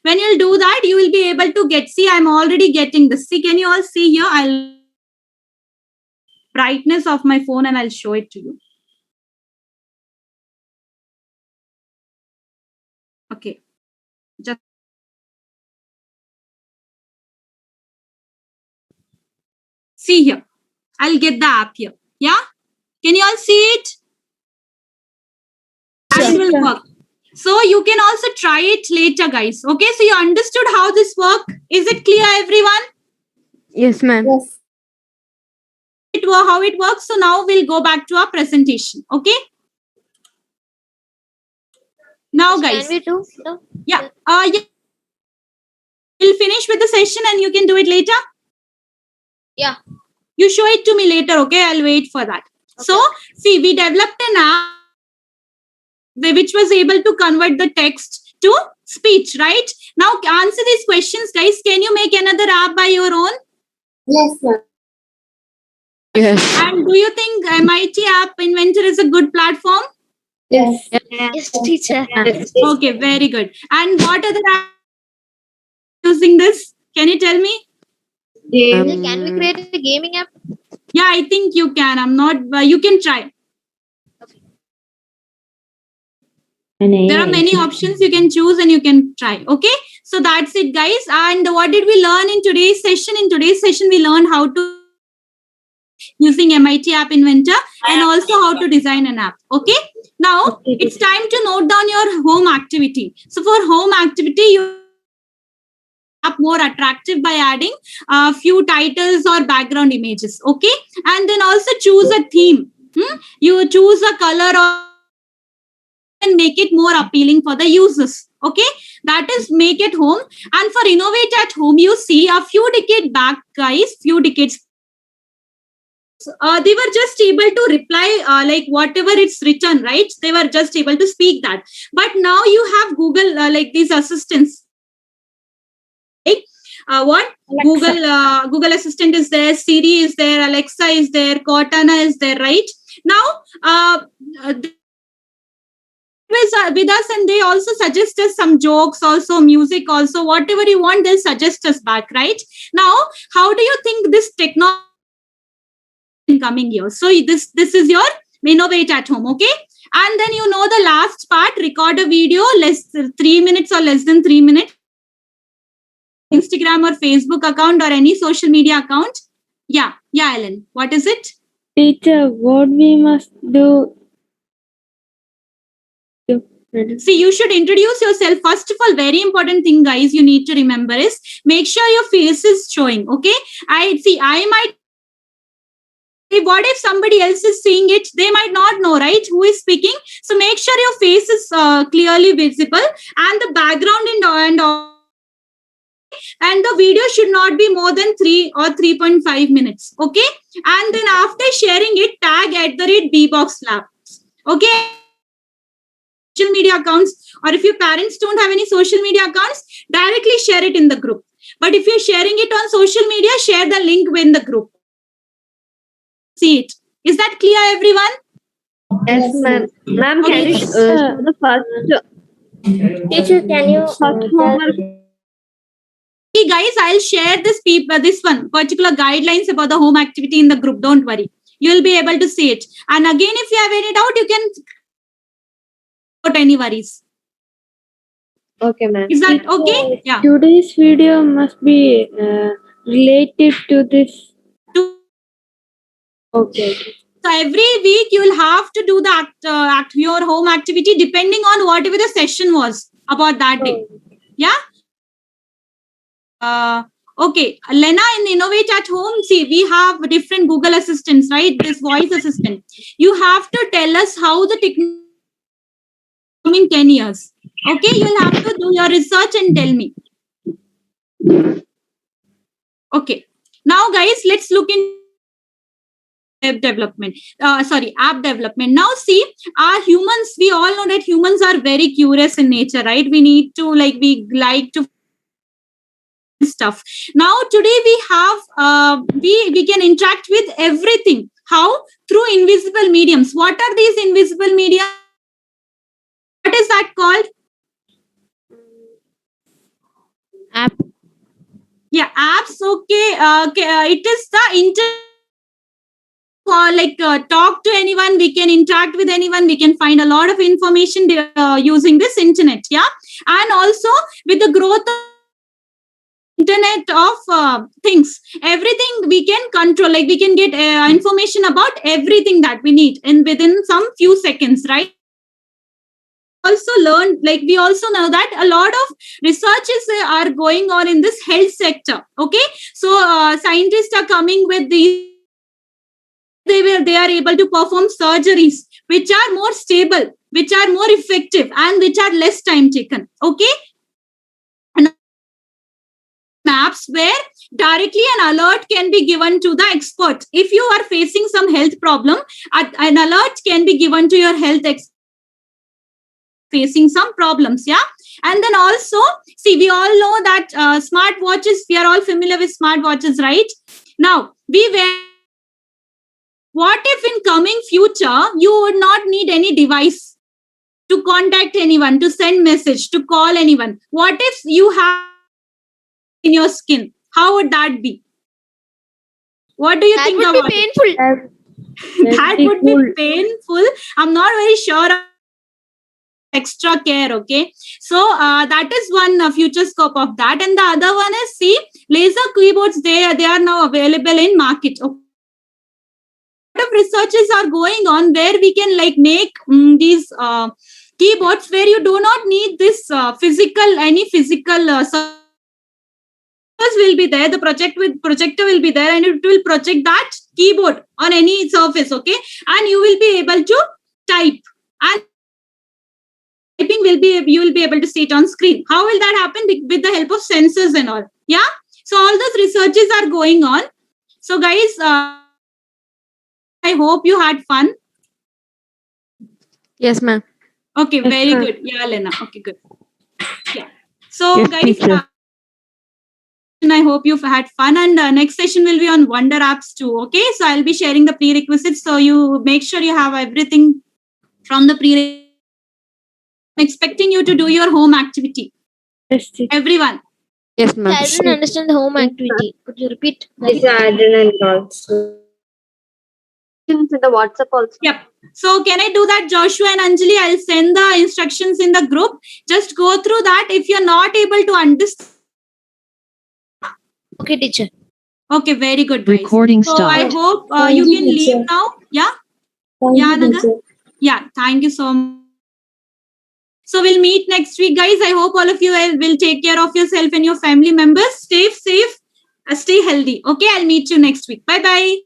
When you'll do that, you will be able to get, see, I'm already getting this. See, can you all see here? I'll brightness of my phone and I'll show it to you. Okay, just see here. I'll get the app here. Yeah, can you all see it? And it will work. So you can also try it later, guys. Okay, so you understood how this works? Is it clear, everyone? Yes, ma'am. Yes. How it works. So now we'll go back to our presentation. Okay. Now, guys. Can we do? No. Yeah. Yeah. We'll finish with the session and you can do it later. Yeah. You show it to me later. Okay, I'll wait for that. Okay. So see, we developed an app which was able to convert the text to speech, right? Now answer these questions, guys. Can you make another app by your own? Yes, sir. Yes. And do you think MIT App Inventor is a good platform? Yes. Yes, teacher. Okay, very good. And what other app using this? Can you tell me? Can we create a gaming app? Yeah, I think you can. I'm not. You can try. There are many options you can choose and you can try. Okay, so that's it, guys. And what did we learn in today's session? In today's session, we learned how to using MIT App Inventor and also how to design an app. Okay, now it's time to note down your home activity. So for home activity, you up more attractive by adding a few titles or background images. Okay, and then also choose a theme. You choose a color or and make it more appealing for the users. Okay, that is make it home. And for innovate at home, you see a few decades back, guys, few decades they were just able to reply like whatever it's written, right? They were just able to speak that. But now you have Google like these assistants. Right? What Alexa. Google Assistant is there, Siri is there, Alexa is there, Cortana is there, right? Now with us, and they also suggest us some jokes, also music, also whatever you want, they'll suggest us back, right? Now, how do you think this technology in coming years? So this is your innovate at home. Okay, and then you know the last part, record a video less 3 minutes or less than 3 minutes, Instagram or Facebook account or any social media account. Yeah, Ellen, what is it? Teacher, what we must do? See, you should introduce yourself. First of all, very important thing, guys, you need to remember is make sure your face is showing. Okay, I might. What if somebody else is seeing it? They might not know, right? Who is speaking? So make sure your face is clearly visible and the background and the video should not be more than 3 or 3.5 minutes. Okay, and then after sharing it, tag @bbox lab. Okay. social media accounts, or if your parents don't have any social media accounts, directly share it in the group. But if you're sharing it on social media, share the link in the group. See it. Is that clear, everyone? Yes, ma'am. Ma'am, can Okay. you show the first Teacher, can you homework? Hey guys, I'll share this one particular guidelines about the home activity in the group. Don't worry. You will be able to see it. And again, if you have any doubt, you can without any worries. Okay, ma'am. Is that okay? Yeah. Today's video must be related to this. Okay. So every week you will have to do the your home activity depending on whatever the session was about that day. Yeah. Okay, Lena, in Innovate at Home, see, we have different Google assistants, right? This voice assistant. You have to tell us how the technology in 10 years. Okay, you'll have to do your research and tell me. Okay, now guys, let's look in app development. App development. Now see, our humans, we all know that humans are very curious in nature, right? We like to stuff. Now today we have we can interact with everything. How? Through invisible mediums. What are these invisible media? What is that called? App. Yeah, apps. Okay. It is the internet. Talk to anyone, we can interact with anyone, we can find a lot of information using this internet. Yeah, and also with the growth of internet of things, everything we can control, like we can get information about everything that we need and within some few seconds, right? Also learned, like we also know that a lot of researches are going on in this health sector. Okay, so scientists are coming with these, they are able to perform surgeries which are more stable, which are more effective, and which are less time taken. Okay, and maps where directly an alert can be given to the expert. If you are facing some health problem, an alert can be given to your health expert facing some problems. Yeah, and then also see, we all know that smart watches, we are all familiar with smart watches, right? Now we wear, what if in coming future you would not need any device to contact anyone, to send message, to call anyone? What if you have in your skin? How would that be? What do you that think would be about painful. it? That would be painful. I'm not very sure of extra care. Okay, so that is one future scope of that. And the other one is, see, laser keyboards, they are now available in market. Okay, of researches are going on where we can like make these keyboards where you do not need this any physical will be there, the projector will be there, and it will project that keyboard on any surface. Okay, and you will be able to type, and typing will be, you will be able to see it on screen. How will that happen? With the help of sensors and all. Yeah, so all those researches are going on. So guys, I hope you had fun. Yes, ma'am. Okay, Yes, very ma'am. good. Yeah, Lena. Okay, good. Yeah. So, Yes, guys, teacher. I hope you've had fun. And next session will be on Wonder Apps too. Okay, so I'll be sharing the prerequisites. So you make sure you have everything from the pre. I'm expecting you to do your home activity. Yes, teacher. Everyone. Yes, ma'am. I didn't understand the home activity. Could you repeat? I didn't also. In the WhatsApp also. Yep. So can I do that, Joshua and Anjali? I'll send the instructions in the group. Just go through that. If you're not able to understand. Okay, teacher. Okay, very good, guys. Recording So stopped. I hope you can leave now. Yeah. Yeah, Naga? Yeah. Thank you so much. So we'll meet next week, guys. I hope all of you will take care of yourself and your family members. Stay safe, stay healthy. Okay, I'll meet you next week. Bye bye.